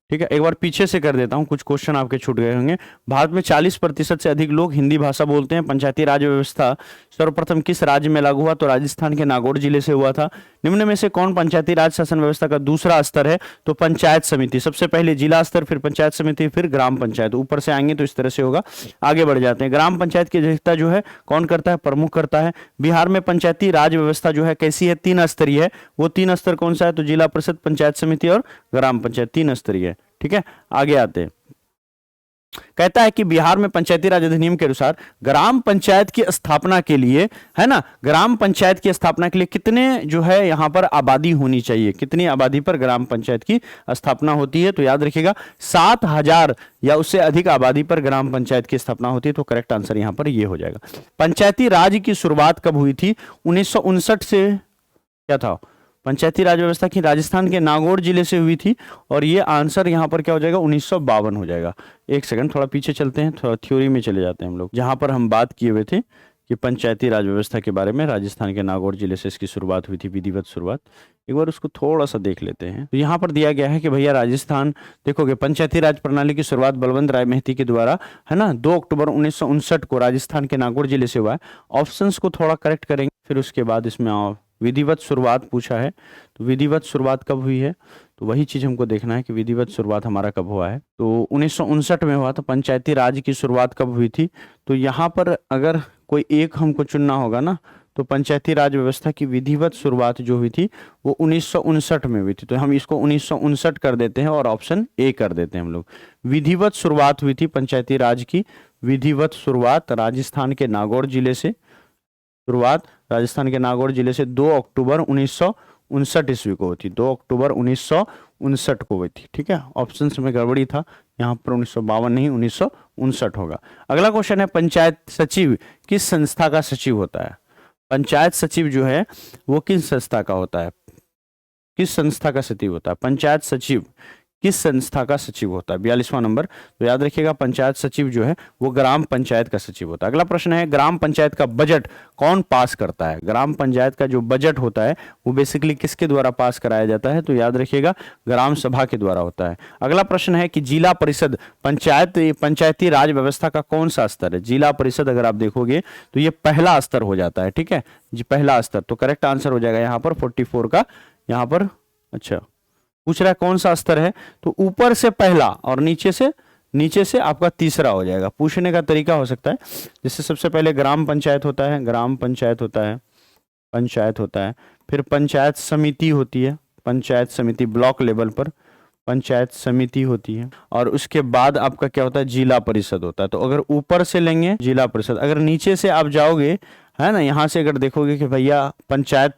ठीक है, एक बार पीछे से कर देता हूं, कुछ क्वेश्चन आपके छूट गए होंगे। भारत में 40% से अधिक लोग हिंदी भाषा बोलते हैं। पंचायती राज व्यवस्था सर्वप्रथम किस राज्य में लागू हुआ? तो राजस्थान के नागौर जिले से हुआ था। निम्न में से कौन पंचायती राज शासन व्यवस्था का दूसरा स्तर है? तो पंचायत समिति। सबसे पहले जिला स्तर, फिर पंचायत समिति, फिर ग्राम पंचायत। ऊपर से आएंगे तो इस तरह से होगा। आगे बढ़ जाते हैं। ग्राम पंचायत की अध्यक्षता जो है कौन करता है? प्रमुख करता है। बिहार में पंचायती राज व्यवस्था जो है कैसी है? 3 स्तरीय है। वो 3 स्तर कौन सा है? तो जिला परिषद, पंचायत समिति और ग्राम पंचायत, 3 स्तरीय है। ठीक है, आगे आते हैं। कहता है कि बिहार में पंचायती राज अधिनियम के अनुसार ग्राम पंचायत की स्थापना के लिए, है ना, ग्राम पंचायत की स्थापना के लिए कितने जो है यहां पर आबादी होनी चाहिए, कितनी आबादी पर ग्राम पंचायत की स्थापना होती है? तो याद रखिएगा 7,000 या उससे अधिक आबादी पर ग्राम पंचायत की स्थापना होती है। तो करेक्ट आंसर यहां पर ये हो जाएगा। पंचायती राज की शुरुआत कब हुई थी? 1959 से क्या था? पंचायती राज व्यवस्था की राजस्थान के नागौर जिले से हुई थी और ये आंसर यहाँ पर क्या हो जाएगा? 1952 हो जाएगा। एक सेकंड, थोड़ा पीछे चलते हैं, थोड़ा थ्योरी में चले जाते हैं हम लोग, जहां पर हम बात किए हुए थे कि पंचायती राज व्यवस्था के बारे में। राजस्थान के नागौर जिले से इसकी शुरुआत हुई थी, विधिवत शुरुआत। एक बार उसको थोड़ा सा देख लेते हैं। तो यहाँ पर दिया गया है कि भैया राजस्थान, देखोगे पंचायती राज प्रणाली की शुरुआत बलवंत राय मेहती के द्वारा, है ना, 2 अक्टूबर 1959 को राजस्थान के नागौर जिले से हुआ है। ऑप्शंस को थोड़ा करेक्ट करेंगे, फिर उसके बाद इसमें विधिवत शुरुआत पूछा है, तो विधिवत शुरुआत कब हुई है? तो वही चीज हमको देखना है कि विधिवत शुरुआत हमारा कब हुआ है। तो 1959 में हुआ। तो पंचायती राज की शुरुआत कब हुई थी? तो यहाँ पर अगर कोई एक हमको चुनना होगा ना, तो पंचायती राज व्यवस्था की विधिवत शुरुआत जो हुई थी वो 1959 में हुई थी। तो हम इसको 1959 कर देते हैं और ऑप्शन ए कर देते हैं हम लोग। विधिवत शुरुआत हुई थी पंचायती राज की, विधिवत शुरुआत राजस्थान के नागौर जिले से, शुरुआत राजस्थान के नागौर जिले से 2 अक्टूबर 1959 ईस्वी को हुई थी। 2 अक्टूबर 1959 को हुई थी। ठीक है, ऑप्शन में गड़बड़ी था, यहाँ पर 1952 नहीं 1959 होगा। अगला क्वेश्चन है, पंचायत सचिव किस संस्था का सचिव होता है? पंचायत सचिव जो है वो किस संस्था का होता है? किस संस्था का सचिव होता है? पंचायत सचिव किस संस्था का सचिव होता है? 42वां नंबर। तो याद रखिएगा पंचायत सचिव जो है वो ग्राम पंचायत का सचिव होता है। अगला प्रश्न है, ग्राम पंचायत का बजट कौन पास करता है? ग्राम पंचायत का जो बजट होता है वो बेसिकली किसके द्वारा पास कराया जाता है? तो याद रखिएगा ग्राम सभा के द्वारा होता है। अगला प्रश्न है कि जिला परिषद पंचायती राज व्यवस्था का कौन सा स्तर है? जिला परिषद अगर आप देखोगे तो ये पहला स्तर हो जाता है। ठीक है जी, पहला स्तर। तो करेक्ट आंसर हो जाएगा यहाँ पर 44 का। यहाँ पर अच्छा पूछ रहा है कौन सा स्तर है, तो ऊपर से पहला और नीचे से आपका तीसरा हो जाएगा। पूछने का तरीका हो सकता है, जैसे सबसे पहले ग्राम पंचायत होता है, ग्राम पंचायत होता है, पंचायत होता है, फिर पंचायत समिति होती है, पंचायत समिति ब्लॉक लेवल पर पंचायत समिति होती है, और उसके बाद आपका क्या होता है? जिला परिषद होता है। तो अगर ऊपर से लेंगे जिला परिषद, अगर नीचे से आप जाओगे, है ना, यहां से अगर देखोगे कि भैया पंचायत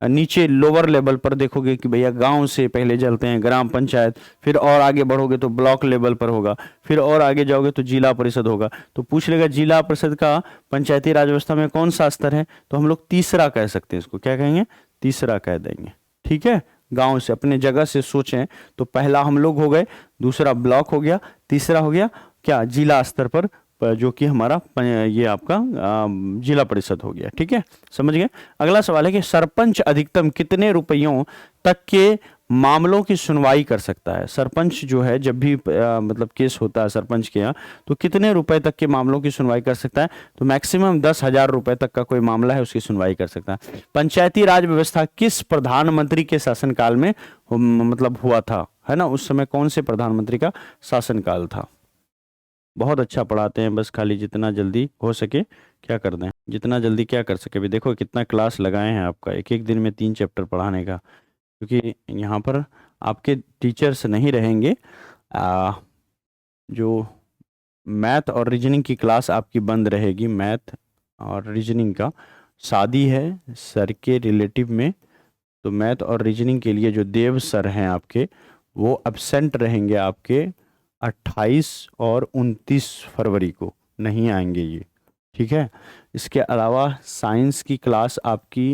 नीचे लोअर लेवल पर देखोगे कि भैया गांव से पहले चलते हैं ग्राम पंचायत, फिर और आगे बढ़ोगे तो ब्लॉक लेवल पर होगा, फिर और आगे जाओगे तो जिला परिषद होगा। तो पूछ लेगा जिला परिषद का पंचायती राज व्यवस्था में कौन सा स्तर है? तो हम लोग तीसरा कह सकते हैं, इसको क्या कहेंगे? तीसरा कह देंगे। ठीक है, गांव से अपने जगह से सोचें तो पहला हम लोग हो गए, दूसरा ब्लॉक हो गया, तीसरा हो गया क्या? जिला स्तर पर, जो कि हमारा ये आपका जिला परिषद हो गया। ठीक है, समझ गए। अगला सवाल है कि सरपंच अधिकतम कितने रुपयों तक के मामलों की सुनवाई कर सकता है? सरपंच जो है जब भी मतलब केस होता है सरपंच के यहाँ, तो कितने रुपए तक के मामलों की सुनवाई कर सकता है? तो मैक्सिमम 10,000 रुपए तक का कोई मामला है उसकी सुनवाई कर सकता है। पंचायती राज व्यवस्था किस प्रधानमंत्री के शासनकाल में मतलब हुआ था, है ना? उस समय कौन से प्रधानमंत्री का शासनकाल था? बहुत अच्छा पढ़ाते हैं, बस खाली जितना जल्दी हो सके क्या कर दें, जितना जल्दी क्या कर सके। भी देखो कितना क्लास लगाए हैं आपका, एक एक दिन में 3 चैप्टर पढ़ाने का, क्योंकि यहाँ पर आपके टीचर्स नहीं रहेंगे। जो मैथ और रीजनिंग की क्लास आपकी बंद रहेगी, मैथ और रीजनिंग का। शादी है सर के रिलेटिव में, तो मैथ और रीजनिंग के लिए जो देव सर हैं आपके, वो एब्सेंट रहेंगे आपके 28 और 29 फरवरी को, नहीं आएंगे ये। ठीक है, इसके अलावा साइंस की क्लास आपकी,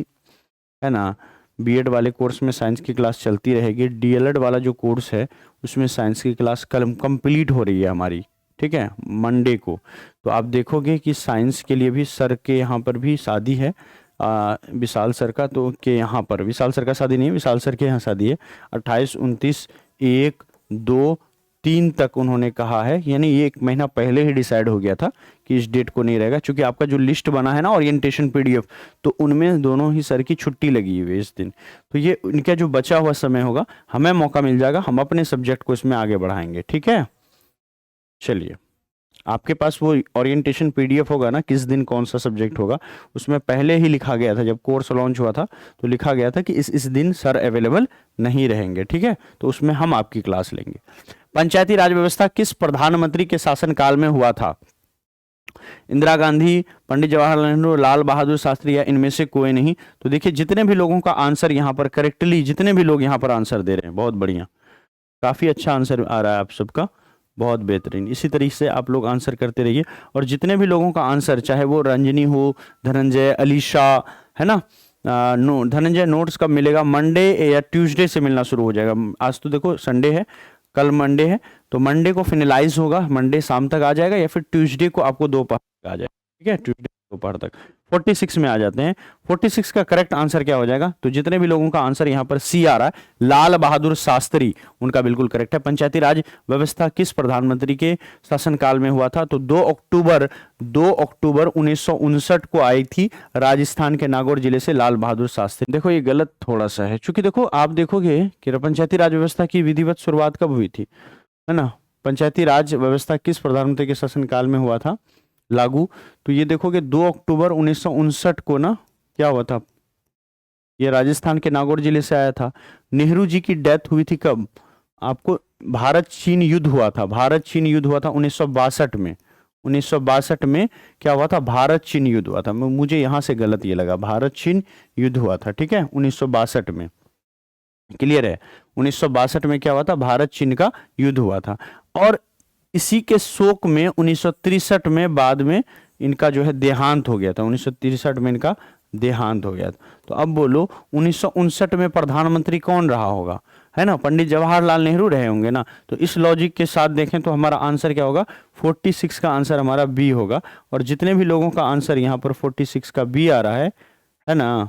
है ना, बीएड वाले कोर्स में साइंस की क्लास चलती रहेगी। डीएलएड वाला जो कोर्स है उसमें साइंस की क्लास कल कंप्लीट हो रही है हमारी। ठीक है, मंडे को। तो आप देखोगे कि साइंस के लिए भी सर के यहाँ पर भी शादी है, विशाल सर का, तो के यहाँ पर विशाल सर का शादी नहीं है, विशाल सर के यहाँ शादी है। 28, 29, 1, 2, 3 तक उन्होंने कहा है, यानी ये 1 महीना पहले ही डिसाइड हो गया था कि इस डेट को नहीं रहेगा, क्योंकि आपका जो लिस्ट बना है ना ओरिएंटेशन पीडीएफ, तो उनमें दोनों ही सर की छुट्टी लगी हुई है इस दिन। तो ये इनका जो बचा हुआ समय होगा, हमें मौका मिल जाएगा, हम अपने सब्जेक्ट को इसमें आगे बढ़ाएंगे। ठीक है, चलिए, आपके पास वो ओरिएंटेशन पीडीएफ होगा ना, किस दिन कौन सा सब्जेक्ट होगा, उसमें पहले ही लिखा गया था, जब कोर्स लॉन्च हुआ था तो लिखा गया था कि इस दिन सर अवेलेबल नहीं रहेंगे। ठीक है, तो उसमें हम आपकी क्लास लेंगे। पंचायती राज व्यवस्था किस प्रधानमंत्री के शासनकाल में हुआ था? इंदिरा गांधी, पंडित जवाहरलाल नेहरू, लाल बहादुर शास्त्री या इनमें से कोई नहीं? तो देखिए जितने भी लोगों का आंसर यहाँ पर करेक्टली, जितने भी लोग यहाँ पर आंसर दे रहे हैं, बहुत बढ़िया, काफी अच्छा आंसर आ रहा है आप सबका, बहुत बेहतरीन। इसी तरीके से आप लोग आंसर करते रहिए। और जितने भी लोगों का आंसर, चाहे वो रंजनी हो, धनंजय, अलीशा, है ना, धनंजय, नोट्स कब मिलेगा? मंडे या ट्यूसडे से मिलना शुरू हो जाएगा। आज तो देखो संडे है, कल मंडे है, तो मंडे को फिनलाइज होगा, मंडे शाम तक आ जाएगा, या फिर ट्यूसडे को आपको दोपहर तक आ जाएगा। ठीक है, ट्यूसडे दोपहर तक। 46 में आ जाते हैं। 46 का करेक्ट आंसर क्या हो जाएगा? तो जितने भी लोगों का आंसर यहाँ पर सी आ रहा है, लाल बहादुर शास्त्री, उनका बिल्कुल करेक्ट है। पंचायती राज व्यवस्था किस प्रधानमंत्री के शासनकाल में हुआ था? तो 2 अक्टूबर 1959 को आई थी, राजस्थान के नागौर जिले से लाल बहादुर शास्त्री। देखो ये गलत थोड़ा सा है, क्योंकि देखो आप देखोगे कि पंचायती राज व्यवस्था की विधिवत शुरुआत कब हुई थी, है ना? पंचायती राज व्यवस्था किस प्रधानमंत्री के शासनकाल में हुआ था लागू? तो ये देखोगे 2 अक्टूबर 1959 को ना क्या हुआ था, ये राजस्थान के नागौर जिले से आया था। नेहरू जी की डेथ हुई थी कब? आपको भारत चीन युद्ध हुआ था, भारत चीन युद्ध हुआ था 1962 में। 1962 में क्या हुआ था? भारत चीन युद्ध हुआ था। मुझे यहां से गलत ये लगा, भारत चीन युद्ध हुआ था, ठीक है, 1962 में। क्लियर है? 1962 में क्या हुआ था? भारत चीन का युद्ध हुआ था। और इसी के शोक में 1963 में बाद में इनका जो है देहांत हो गया था। 1963 में इनका देहांत हो गया था। तो अब बोलो 1959 में प्रधानमंत्री कौन रहा होगा? है ना, पंडित जवाहरलाल नेहरू रहे होंगे ना। तो इस लॉजिक के साथ देखें तो हमारा आंसर क्या होगा? 46 का आंसर हमारा बी होगा। और जितने भी लोगों का आंसर यहाँ पर 46 का बी आ रहा है ना,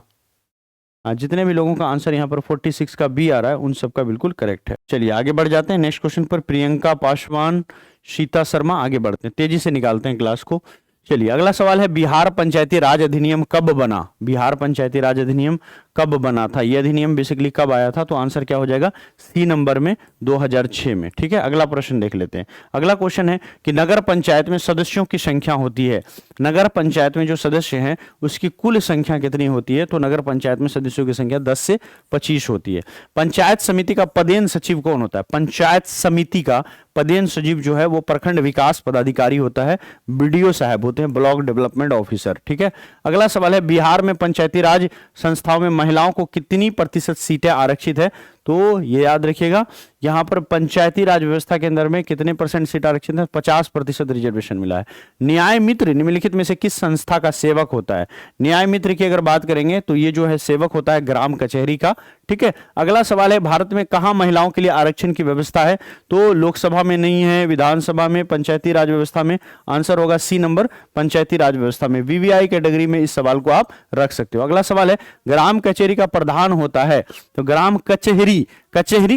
जितने भी लोगों का आंसर यहाँ पर 46 का बी आ रहा है, उन सबका बिल्कुल करेक्ट है। चलिए आगे बढ़ जाते हैं नेक्स्ट क्वेश्चन पर। प्रियंका पासवान, शीता शर्मा, आगे बढ़ते हैं, तेजी से निकालते हैं क्लास को। चलिए अगला सवाल है, बिहार पंचायती राज अधिनियम कब बना? बिहार पंचायती राज अधिनियम कब बना था? यह अधिनियम बेसिकली कब आया था? तो आंसर क्या हो जाएगा? सी नंबर में 2006 में। ठीक है, अगला प्रश्न देख लेते हैं। अगला क्वेश्चन है कि नगर पंचायत में सदस्यों की संख्या होती है, नगर पंचायत में जो सदस्य हैं उसकी कुल संख्या कितनी होती है? तो नगर पंचायत में सदस्यों की संख्या 10 से 25 होती है। पंचायत समिति का पदेन सचिव कौन होता है? पंचायत समिति का पदेन सचिव जो है वो प्रखंड विकास पदाधिकारी होता है, बीडीओ साहब होते हैं, ब्लॉक डेवलपमेंट ऑफिसर। ठीक है, अगला सवाल है, बिहार में पंचायती राज संस्थाओं में महिलाओं को कितनी प्रतिशत सीटें आरक्षित है? तो ये याद रखिएगा, यहां पर पंचायती राज व्यवस्था के अंदर में कितने परसेंट सीट आरक्षित है? 50% रिजर्वेशन मिला है। न्याय मित्र निम्नलिखित में से किस संस्था का सेवक होता है? न्याय मित्र की अगर बात करेंगे तो ये जो है सेवक होता है ग्राम कचहरी का। ठीक है, अगला सवाल है, भारत में कहां महिलाओं के लिए आरक्षण की व्यवस्था है? तो लोकसभा में नहीं है, विधानसभा में, पंचायती राज व्यवस्था में। आंसर होगा सी नंबर, पंचायती राज व्यवस्था में। वीवीआई कैटेगरी में इस सवाल को आप रख सकते हो। अगला सवाल है, ग्राम कचहरी का प्रधान होता है, तो ग्राम कचहरी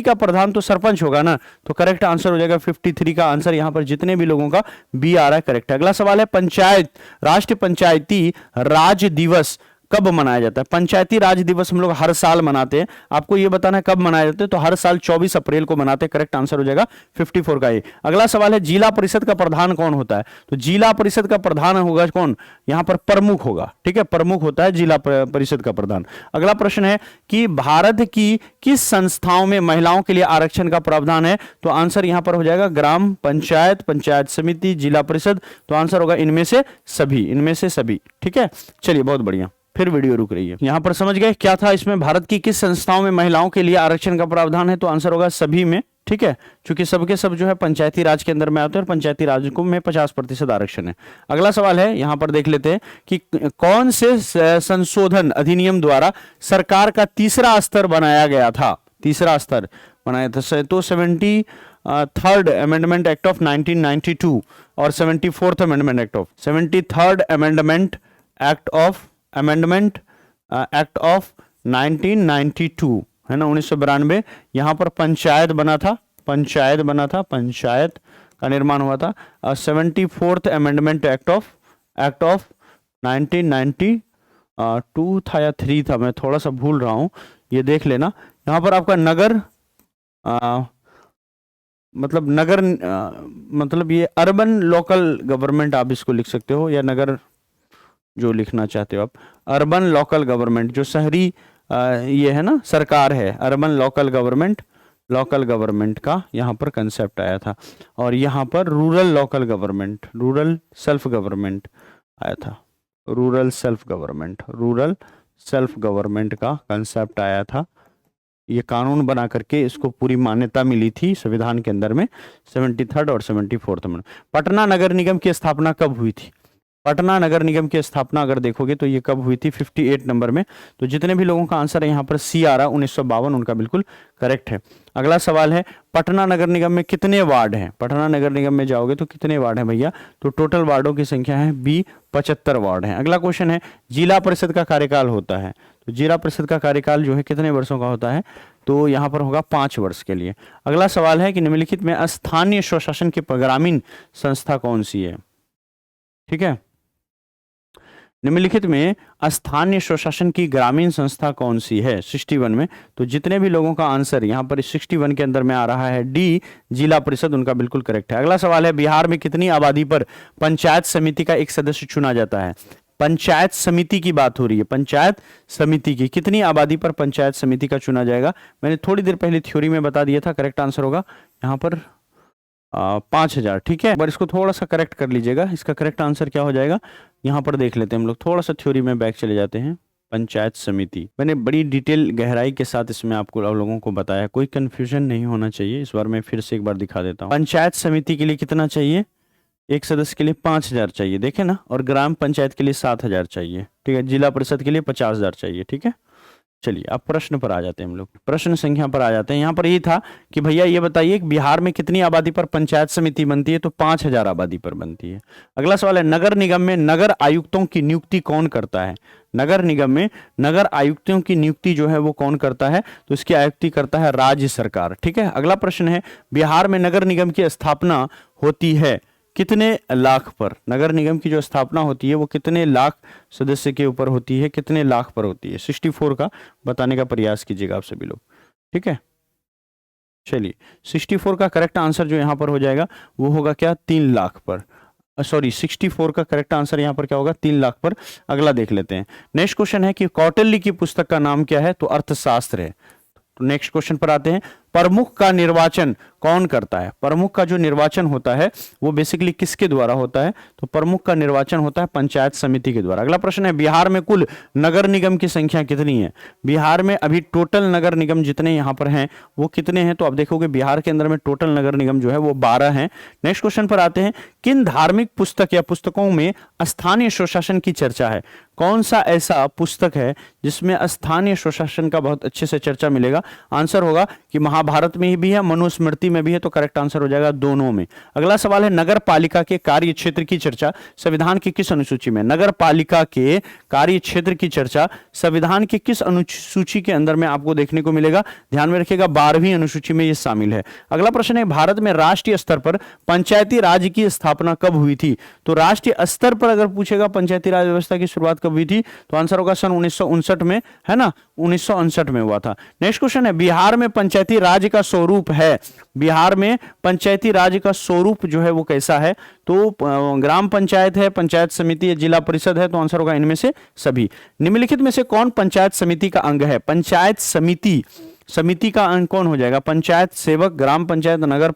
का प्रधान तो सरपंच होगा ना। तो करेक्ट आंसर हो जाएगा 53 का आंसर। यहां पर जितने भी लोगों का बी आ रहा है करेक्ट है। अगला सवाल है, राष्ट्रीय पंचायती राज दिवस कब मनाया जाता है? पंचायती राज दिवस हम लोग हर साल मनाते हैं। आपको यह बताना है कब मनाया जाता है, तो हर साल 24 अप्रैल को मनाते हैं। करेक्ट आंसर हो जाएगा 54 का ये। अगला सवाल है, जिला परिषद का प्रधान कौन होता है? तो जिला परिषद का प्रधान होगा कौन? यहां पर प्रमुख होगा। ठीक है, प्रमुख होता है जिला परिषद का प्रधान। अगला प्रश्न है कि भारत की किस संस्थाओं में महिलाओं के लिए आरक्षण का प्रावधान है? तो आंसर यहां पर हो जाएगा ग्राम पंचायत, पंचायत समिति, जिला परिषद। तो आंसर होगा इनमें से सभी, इनमें से सभी। ठीक है, चलिए बहुत बढ़िया, फिर वीडियो रुक रही है। यहां पर समझ गए क्या था इसमें? भारत की किस संस्थाओं में महिलाओं के लिए आरक्षण का प्रावधान है? तो आंसर होगा सभी में। ठीक है, क्योंकि सबके सब जो है पंचायती राज के अंदर में आते हैं और पंचायती राज को में 50% आरक्षण है। अगला सवाल है, यहां पर देख लेते हैं कि कौन से संशोधन अधिनियम द्वारा सरकार का तीसरा स्तर बनाया गया था? तीसरा स्तर बनाया था तो 73rd अमेंडमेंट एक्ट ऑफ 1992 और 74th amendment act of 73rd amendment act of 1992 है ना, 1992। यहां पर पंचायत बना था, पंचायत का निर्माण हुआ था। 74th अमेंडमेंट एक्ट ऑफ 1992 था या 3 था, मैं थोड़ा सा भूल रहा हूं, ये देख लेना। यहां पर आपका नगर मतलब ये अर्बन लोकल गवर्नमेंट आप इसको लिख सकते हो, या नगर जो लिखना चाहते हो आप। अर्बन लोकल गवर्नमेंट जो शहरी ये है ना सरकार है, urban local government local government का यहाँ पर कंसेप्ट आया था, और यहाँ पर rural local government, rural self government आया था, रूरल सेल्फ गवर्नमेंट का कंसेप्ट आया था। ये कानून बना करके इसको पूरी मान्यता मिली थी संविधान के अंदर में 73rd और 74th में। पटना नगर निगम की स्थापना कब हुई थी? पटना नगर निगम की स्थापना अगर देखोगे तो ये कब हुई थी? 58 नंबर में। तो जितने भी लोगों का आंसर है यहाँ पर सी आ रहा, 1952, उनका बिल्कुल करेक्ट है। अगला सवाल है, पटना नगर निगम में कितने वार्ड हैं? पटना नगर निगम में जाओगे तो कितने वार्ड हैं भैया? तो टोटल वार्डों की संख्या है बी, 75 वार्ड हैं। अगला क्वेश्चन है, जिला परिषद का कार्यकाल होता है, तो जिला परिषद का कार्यकाल जो है कितने वर्षों का होता है? तो यहाँ पर होगा 5 वर्ष के लिए। अगला सवाल है कि निम्नलिखित में स्थानीय स्वशासन की ग्रामीण संस्था कौन सी है? ठीक है, निम्नलिखित में स्थानीय स्वशासन की ग्रामीण संस्था कौन सी है 61 में? तो जितने भी लोगों का आंसर यहाँ पर 61 के अंदर में आ रहा है डी, जिला परिषद, उनका बिल्कुल करेक्ट है। अगला सवाल है, बिहार में कितनी आबादी पर पंचायत समिति का एक सदस्य चुना जाता है? पंचायत समिति की बात हो रही है, पंचायत समिति की, कितनी आबादी पर पंचायत समिति का चुना जाएगा? मैंने थोड़ी देर पहले थ्योरी में बता दिया था, करेक्ट आंसर होगा यहाँ पर 5000। ठीक है, पर इसको थोड़ा सा करेक्ट कर लीजिएगा, इसका करेक्ट आंसर क्या हो जाएगा यहाँ पर देख लेते हैं हम लोग, थोड़ा सा थ्योरी में बैक चले जाते हैं। पंचायत समिति मैंने बड़ी डिटेल गहराई के साथ इसमें आपको लोगों को बताया, कोई कंफ्यूजन नहीं होना चाहिए। इस बार मैं फिर से एक बार दिखा देता हूँ। पंचायत समिति के लिए कितना चाहिए? एक सदस्य के लिए 5000 चाहिए, देखे ना, और ग्राम पंचायत के लिए 7000 चाहिए। ठीक है, जिला परिषद के लिए 50000 चाहिए। ठीक है, चलिए अब प्रश्न पर आ जाते हैं हम लोग, प्रश्न संख्या पर आ जाते हैं। यहाँ पर ये था कि भैया ये बताइए कि बिहार में कितनी आबादी पर पंचायत समिति बनती है? तो 5000 आबादी पर बनती है। अगला सवाल है, नगर निगम में नगर आयुक्तों की नियुक्ति कौन करता है? नगर निगम में नगर आयुक्तों की नियुक्ति जो है वो कौन करता है? तो इसकी आयुक्ति करता है राज्य सरकार। ठीक है, अगला प्रश्न है, बिहार में नगर निगम की स्थापना होती है कितने लाख पर? नगर निगम की जो स्थापना होती है वो कितने लाख सदस्य के ऊपर होती है, कितने लाख पर होती है? 64 का बताने का प्रयास कीजिएगा आप सभी लोग। ठीक है, चलिए 64 का करेक्ट आंसर जो यहां पर हो जाएगा वो होगा क्या? 3 लाख पर। सॉरी, 64 का करेक्ट आंसर यहां पर क्या होगा? 3 लाख पर। अगला देख लेते हैं। नेक्स्ट क्वेश्चन है कि कौटिल्य की पुस्तक का नाम क्या है? तो अर्थशास्त्र है। तो नेक्स्ट क्वेश्चन पर आते हैं, प्रमुख का निर्वाचन कौन करता है? प्रमुख का जो निर्वाचन होता है वो बेसिकली किसके द्वारा होता है? तो प्रमुख का निर्वाचन होता है पंचायत समिति के द्वारा। अगला प्रश्न है, बिहार में कुल नगर निगम की संख्या कितनी है? बिहार में अभी टोटल नगर निगम जितने यहां पर हैं वो कितने हैं? तो आप देखोगे बिहार के अंदर में टोटल नगर निगम जो है वो 12 हैं। नेक्स्ट क्वेश्चन पर आते हैं, किन धार्मिक पुस्तक या पुस्तकों में स्थानीय स्वशासन की चर्चा है? कौन सा ऐसा पुस्तक है जिसमें स्थानीय स्वशासन का बहुत अच्छे से चर्चा मिलेगा? आंसर होगा कि महाभारत में भी है, मनुस्मृति में भी है, तो करेक्ट आंसर हो जाएगा दोनों में। अगला सवाल है, नगर पालिका के कार्य क्षेत्र की चर्चा संविधान की किस अनुसूची में? नगर पालिका के कार्य क्षेत्र की चर्चा संविधान की किस अनुसूची के अंदर में आपको देखने को मिलेगा? ध्यान में रखिएगा, 12वीं अनुसूची में यह शामिल है। अगला प्रश्न है, भारत में राष्ट्रीय स्तर पर पंचायती राज की स्थापना कब हुई थी? तो राष्ट्रीय स्तर पर अगर पूछेगा पंचायती राज व्यवस्था की शुरुआत कब हुई थी तो आंसर होगा सन 1959 में, है ना, 1959 में हुआ था। नेक्स्ट क्वेश्चन है, बिहार में पंचायती राज का स्वरूप है, बिहार में पंचायती राज का स्वरूप जो है वो कैसा है? तो ग्राम पंचायत है, पंचायत समिति है, जिला परिषद है, तो आंसर होगा इनमें से सभी। निम्नलिखित में से कौन पंचायत समिति का अंग है? पंचायत समिति का अंग कौन हो जाएगा? पंचायत सेवक, ग्राम पंचायत, नगर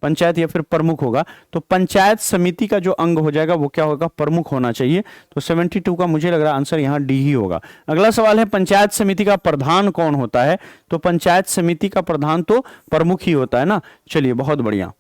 पंचायत या फिर प्रमुख होगा? तो पंचायत समिति का जो अंग हो जाएगा वो क्या होगा? प्रमुख होना चाहिए। तो 72 का मुझे लग रहा है आंसर यहां डी ही होगा। अगला सवाल है, पंचायत समिति का प्रधान कौन होता है? तो पंचायत समिति का प्रधान तो प्रमुख ही होता है ना। चलिए, बहुत बढ़िया,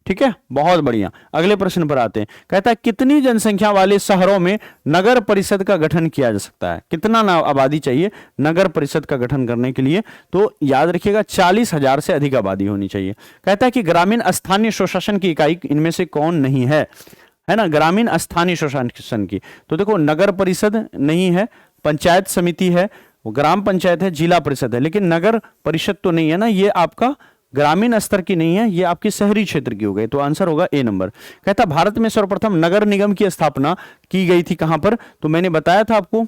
ठीक है, बहुत बढ़िया। अगले प्रश्न पर आते हैं, कहता है कितनी जनसंख्या वाले शहरों में नगर परिषद का गठन किया जा सकता है? कितना आबादी चाहिए नगर परिषद का गठन करने के लिए? तो याद रखिएगा 40,000 से अधिक आबादी होनी चाहिए। कहता है कि ग्रामीण स्थानीय स्वशासन की इकाई इनमें से कौन नहीं है ना, ग्रामीण स्थानीय स्वशासन की? तो देखो, नगर परिषद नहीं है, पंचायत समिति है, ग्राम पंचायत है, जिला परिषद है, लेकिन नगर परिषद तो नहीं है ना, ये आपका ग्रामीण स्तर की नहीं है, ये आपकी शहरी क्षेत्र की हो गई। तो आंसर होगा ए नंबर। कहता भारत में सर्वप्रथम नगर निगम की स्थापना की गई थी कहां पर? तो मैंने बताया था आपको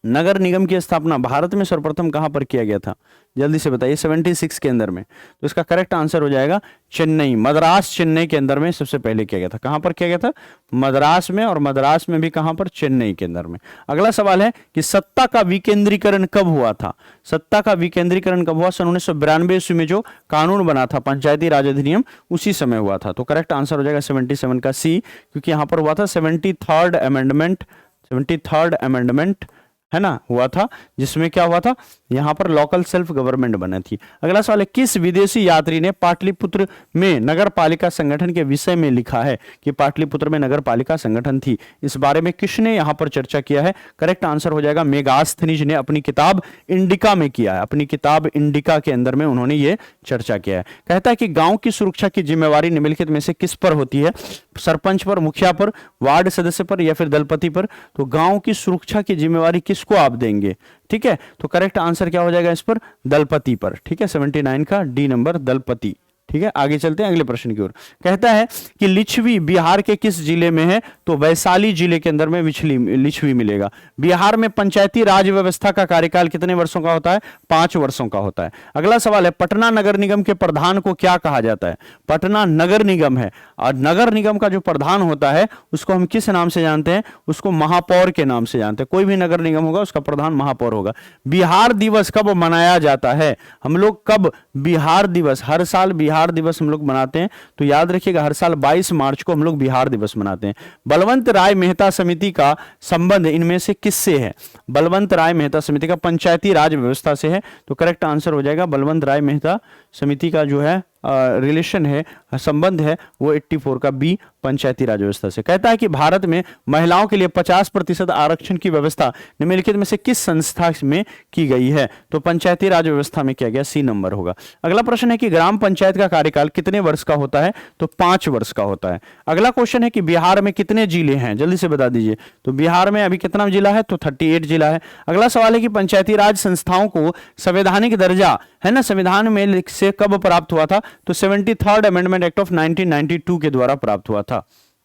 नगर निगम की स्थापना भारत में सर्वप्रथम कहां पर किया गया था, जल्दी से बताइए, 76 के अंदर में। तो इसका करेक्ट आंसर हो जाएगा चेन्नई, मद्रास चेन्नई के अंदर में सबसे पहले किया गया था। कहां पर किया गया था? मद्रास में, और मद्रास में भी कहां पर? चेन्नई के अंदर में। अगला सवाल है कि सत्ता का विकेंद्रीकरण कब हुआ था? सत्ता का विकेंद्रीकरण कब हुआ? सन 1992 ईस्वी में जो कानून बना था पंचायती राज अधिनियम, उसी समय हुआ था। तो करेक्ट आंसर हो जाएगा 77 का सी, क्योंकि यहां पर हुआ था 73rd अमेंडमेंट, 73rd अमेंडमेंट है ना, हुआ था, जिसमें क्या हुआ था, यहां पर लोकल सेल्फ गवर्नमेंट बनी थी। अगला सवाल है किस विदेशी यात्री ने पाटलिपुत्र में नगर पालिका संगठन के विषय में लिखा है कि पाटलिपुत्र में नगर पालिका संगठन थी? इस बारे में किसने यहां पर चर्चा किया है? करेक्ट आंसर हो जाएगा मेगास्थनीज ने अपनी किताब इंडिका में किया है। अपनी किताब इंडिका के अंदर में उन्होंने ये चर्चा किया है। कहता है कि गांव की सुरक्षा की जिम्मेवारी निम्नलिखित में से किस पर होती है? सरपंच पर, मुखिया पर, वार्ड सदस्य पर, या फिर दलपति पर? तो गांव की सुरक्षा की जिम्मेवारी किसको आप देंगे? ठीक है, तो करेक्ट आंसर क्या हो जाएगा इस पर? दलपति पर। ठीक है, 79 का डी नंबर, दलपति। ठीक है, आगे चलते हैं अगले प्रश्न की ओर। कहता है कि लिच्छवी बिहार के किस जिले में है? तो वैशाली जिले के अंदर में लिच्छवी मिलेगा। बिहार में पंचायती राज व्यवस्था का कार्यकाल कितने वर्षों का होता है? 5 वर्षों का होता है। अगला सवाल है पटना नगर निगम के प्रधान को क्या कहा जाता है? पटना नगर निगम है, और नगर निगम का जो प्रधान होता है उसको हम किस नाम से जानते हैं? उसको महापौर के नाम से जानते हैं। कोई भी नगर निगम होगा उसका प्रधान महापौर होगा। बिहार दिवस कब मनाया जाता है? हम लोग कब बिहार दिवस, हर साल बिहार दिवस हम लोग मनाते हैं, तो याद रखिएगा हर साल 22 मार्च को हम लोग बिहार दिवस मनाते हैं। बलवंत राय मेहता समिति का संबंध इनमें से किससे है? बलवंत राय मेहता समिति का पंचायती राज व्यवस्था से है। तो करेक्ट आंसर हो जाएगा बलवंत राय मेहता समिति का जो है रिलेशन है, संबंध है, वो 84 का बी, पंचायती राज व्यवस्था से। कहता है कि भारत में महिलाओं के लिए 50% आरक्षण की व्यवस्था निम्नलिखित में से किस संस्था में की गई है? तो पंचायती राज व्यवस्था में किया गया, सी नंबर होगा। अगला प्रश्न है कि ग्राम पंचायत का कार्यकाल कितने वर्ष का होता है? तो 5 वर्ष का होता है। अगला क्वेश्चन है कि बिहार में कितने जिले हैं? जल्दी से बता दीजिए। तो बिहार में अभी कितना जिला है? तो 38 जिला है। अगला सवाल है कि पंचायती राज संस्थाओं को संवैधानिक दर्जा है ना, संविधान में से कब प्राप्त हुआ था? तो 73rd अमेंडमेंट एक्ट ऑफ 1992 के द्वारा प्राप्त हुआ था।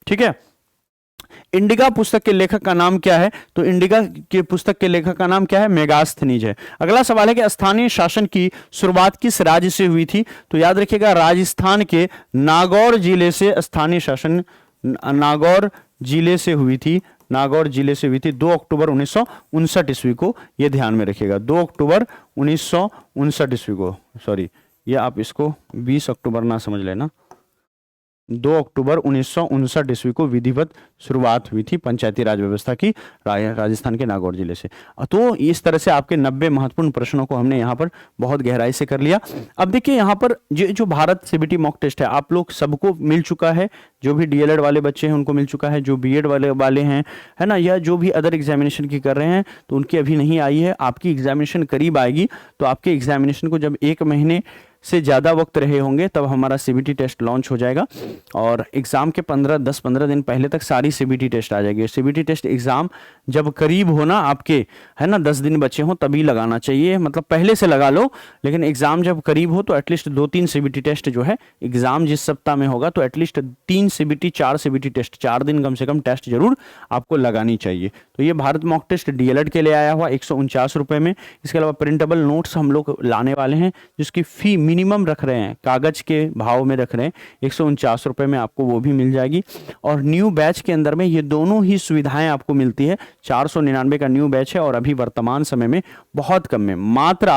ठीक है, इंडिका पुस्तक के लेखक का नाम क्या है? तो इंडिका के पुस्तक के लेखक का नाम क्या है? मेगास्थनीज है। अगला सवाल है कि स्थानीय शासन की शुरुआत किस राज्य से हुई थी? तो याद रखिएगा राजस्थान के नागौर जिले से स्थानीय शासन, नागौर जिले से हुई थी, नागौर जिले से हुई थी 2 अक्टूबर 1959 ईस्वी को, यह ध्यान में रखिएगा। 2 अक्टूबर 1959 ईस्वी को, सॉरी ये आप इसको 20 अक्टूबर ना समझ लेना, 2 अक्टूबर 1959 ईस्वी को विधिवत शुरुआत हुई थी पंचायती राज व्यवस्था की राजस्थान के नागौर जिले से। तो इस तरह से आपके 90 महत्वपूर्ण प्रश्नों को हमने यहाँ पर बहुत गहराई से कर लिया। अब देखिए यहाँ पर जो भारत सीबीटी मॉक टेस्ट है आप लोग सबको मिल चुका है, जो भी डीएलएड वाले बच्चे हैं उनको मिल चुका है, जो बीएड वाले हैं है ना, या जो भी अदर एग्जामिनेशन की कर रहे हैं तो उनकी अभी नहीं आई है। आपकी एग्जामिनेशन करीब आएगी, तो आपके एग्जामिनेशन को जब 1 महीने से ज़्यादा वक्त रहे होंगे तब हमारा सीबीटी टेस्ट लॉन्च हो जाएगा, और एग्ज़ाम के 10-15 दिन पहले तक सारी सीबीटी टेस्ट आ जाएगी। सीबीटी टेस्ट एग्ज़ाम जब करीब हो ना आपके, है ना, 10 दिन बचे हों तभी लगाना चाहिए, मतलब पहले से लगा लो, लेकिन एग्ज़ाम जब करीब हो तो एटलीस्ट 2-3 सीबीटी टेस्ट जो है, एग्ज़ाम जिस सप्ताह में होगा तो एटलीस्ट 3 सीबीटी 4 सीबीटी टेस्ट, 4 दिन कम से कम टेस्ट जरूर आपको लगानी चाहिए। तो ये भारत मॉक टेस्ट डीएलएड के लिए आया हुआ 149 रुपये में। इसके अलावा प्रिंटेबल नोट्स हम लोग लाने वाले हैं जिसकी फ़ी मिनिमम रख रहे हैं, कागज के भाव में रख रहे हैं, 149 रुपये में आपको वो भी मिल जाएगी। और न्यू बैच के अंदर में ये दोनों ही सुविधाएं आपको मिलती है। 499 का न्यू बैच है, और अभी वर्तमान समय में बहुत कम में मात्र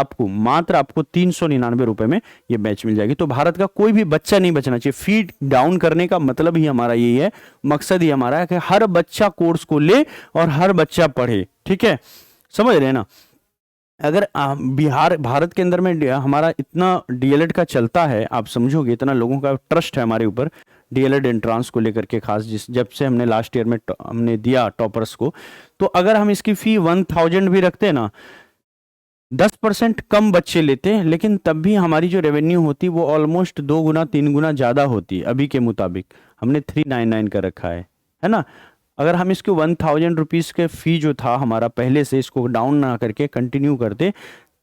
आपको 399 रुपये में ये बैच मिल जाएगी। तो भारत का कोई भी बच्चा नहीं बचना चाहिए। फी डाउन करने का मतलब ही हमारा यही है, मकसद ही हमारा है कि हर बच्चा कोर्स को ले और हर बच्चा पढ़े। ठीक है, समझ रहे हैं ना। अगर भारत के अंदर में हमारा इतना डीएलएड का चलता है, आप समझोगे इतना लोगों का ट्रस्ट है हमारे ऊपर डीएलएड एंट्रांस को लेकर के, खास जब से हमने लास्ट ईयर में हमने दिया टॉपर्स को, तो अगर हम इसकी फी 1000 भी रखते हैं ना, 10% कम बच्चे लेते हैं, लेकिन तब भी हमारी जो रेवेन्यू होती वो ऑलमोस्ट 2 गुना 3 गुना ज़्यादा होती है। अभी के मुताबिक हमने 399 का रखा है ना। अगर हम इसको 1000 रुपीज़ के फ़ी जो था हमारा पहले से, इसको डाउन ना करके कंटिन्यू करते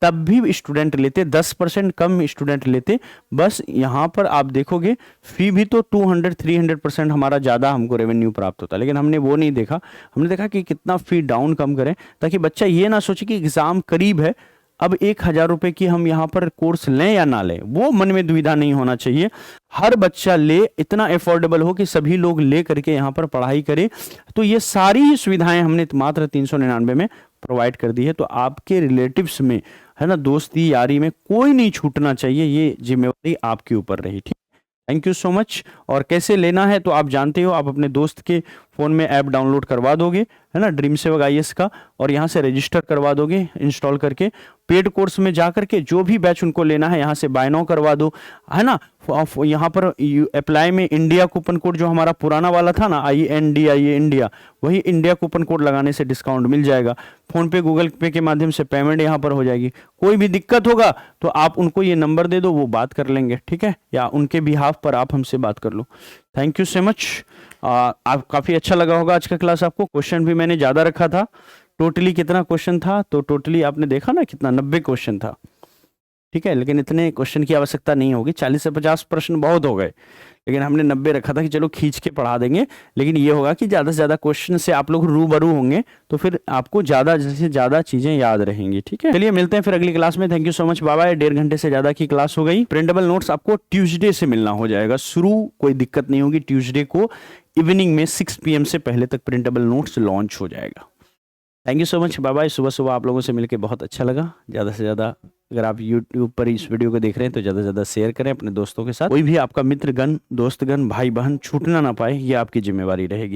तब भी स्टूडेंट लेते, 10% कम स्टूडेंट लेते। बस यहाँ पर आप देखोगे फी भी तो 200-300% हमारा ज़्यादा हमको रेवेन्यू प्राप्त होता है, लेकिन हमने वो नहीं देखा। हमने देखा कि कितना फी डाउन कम करें, ताकि बच्चा ये ना सोचे कि एग्ज़ाम करीब है, अब 1,000 रुपए की हम यहाँ पर कोर्स लें या ना लें, वो मन में दुविधा नहीं होना चाहिए। हर बच्चा ले, इतना अफोर्डेबल हो कि सभी लोग ले करके यहाँ पर पढ़ाई करें। तो ये सारी ही सुविधाएं हमने मात्र 399 में प्रोवाइड कर दी है। तो आपके रिलेटिव्स में, है ना, दोस्ती यारी में कोई नहीं छूटना चाहिए, ये जिम्मेवारी आपके ऊपर रही। ठीक, थैंक यू सो मच। और कैसे लेना है तो आप जानते हो, आप अपने दोस्त के फ़ोन में ऐप डाउनलोड करवा दोगे, है ना, ड्रीम सेवक IAS का, और यहाँ से रजिस्टर करवा दोगे इंस्टॉल करके। पेड कोर्स में जा करके जो भी बैच उनको लेना है यहाँ से बाय नाउ करवा दो, है ना। यहाँ पर अप्लाई में इंडिया कूपन कोड जो हमारा पुराना वाला था ना, INDIA इंडिया, वही इंडिया कूपन कोड लगाने से डिस्काउंट मिल जाएगा। फोन पे गूगल पे के माध्यम से पेमेंट यहाँ पर हो जाएगी। कोई भी दिक्कत होगा तो आप उनको ये नंबर दे दो, वो बात कर लेंगे, ठीक है, या उनके बिहाफ पर आप हमसे बात कर लो। Thank you so much. आप काफ़ी अच्छा लगा होगा आज का क्लास आपको। क्वेश्चन भी मैंने ज़्यादा रखा था। टोटली कितना क्वेश्चन था, तो टोटली आपने देखा ना कितना, 90 क्वेश्चन था, ठीक है। लेकिन इतने क्वेश्चन की आवश्यकता नहीं होगी, 40 से 50 प्रश्न बहुत हो गए, लेकिन हमने 90 रखा था कि चलो खींच के पढ़ा देंगे। लेकिन ये होगा कि ज़्यादा से ज़्यादा क्वेश्चन से आप लोग रूबरू होंगे, तो फिर आपको ज़्यादा से ज़्यादा चीज़ें याद रहेंगी, ठीक है। चलिए मिलते हैं फिर अगली क्लास में। Thank you so much, bye bye. 1.5 घंटे से ज़्यादा की क्लास हो गई। प्रिंटेबल नोट्स आपको ट्यूसडे से मिलना हो जाएगा शुरू, कोई दिक्कत नहीं होगी। ट्यूसडे को इवनिंग में 6 PM से पहले तक प्रिंटेबल नोट्स लॉन्च हो जाएगा। Thank you so much, bye bye. सुबह सुबह आप लोगों से मिलकर बहुत अच्छा लगा। ज़्यादा से ज़्यादा अगर आप YouTube पर इस वीडियो को देख रहे हैं तो ज़्यादा से ज़्यादा शेयर करें अपने दोस्तों के साथ। कोई भी आपका मित्रगण, दोस्तगण, भाई बहन छूटना ना पाए, ये आपकी जिम्मेवारी रहेगी।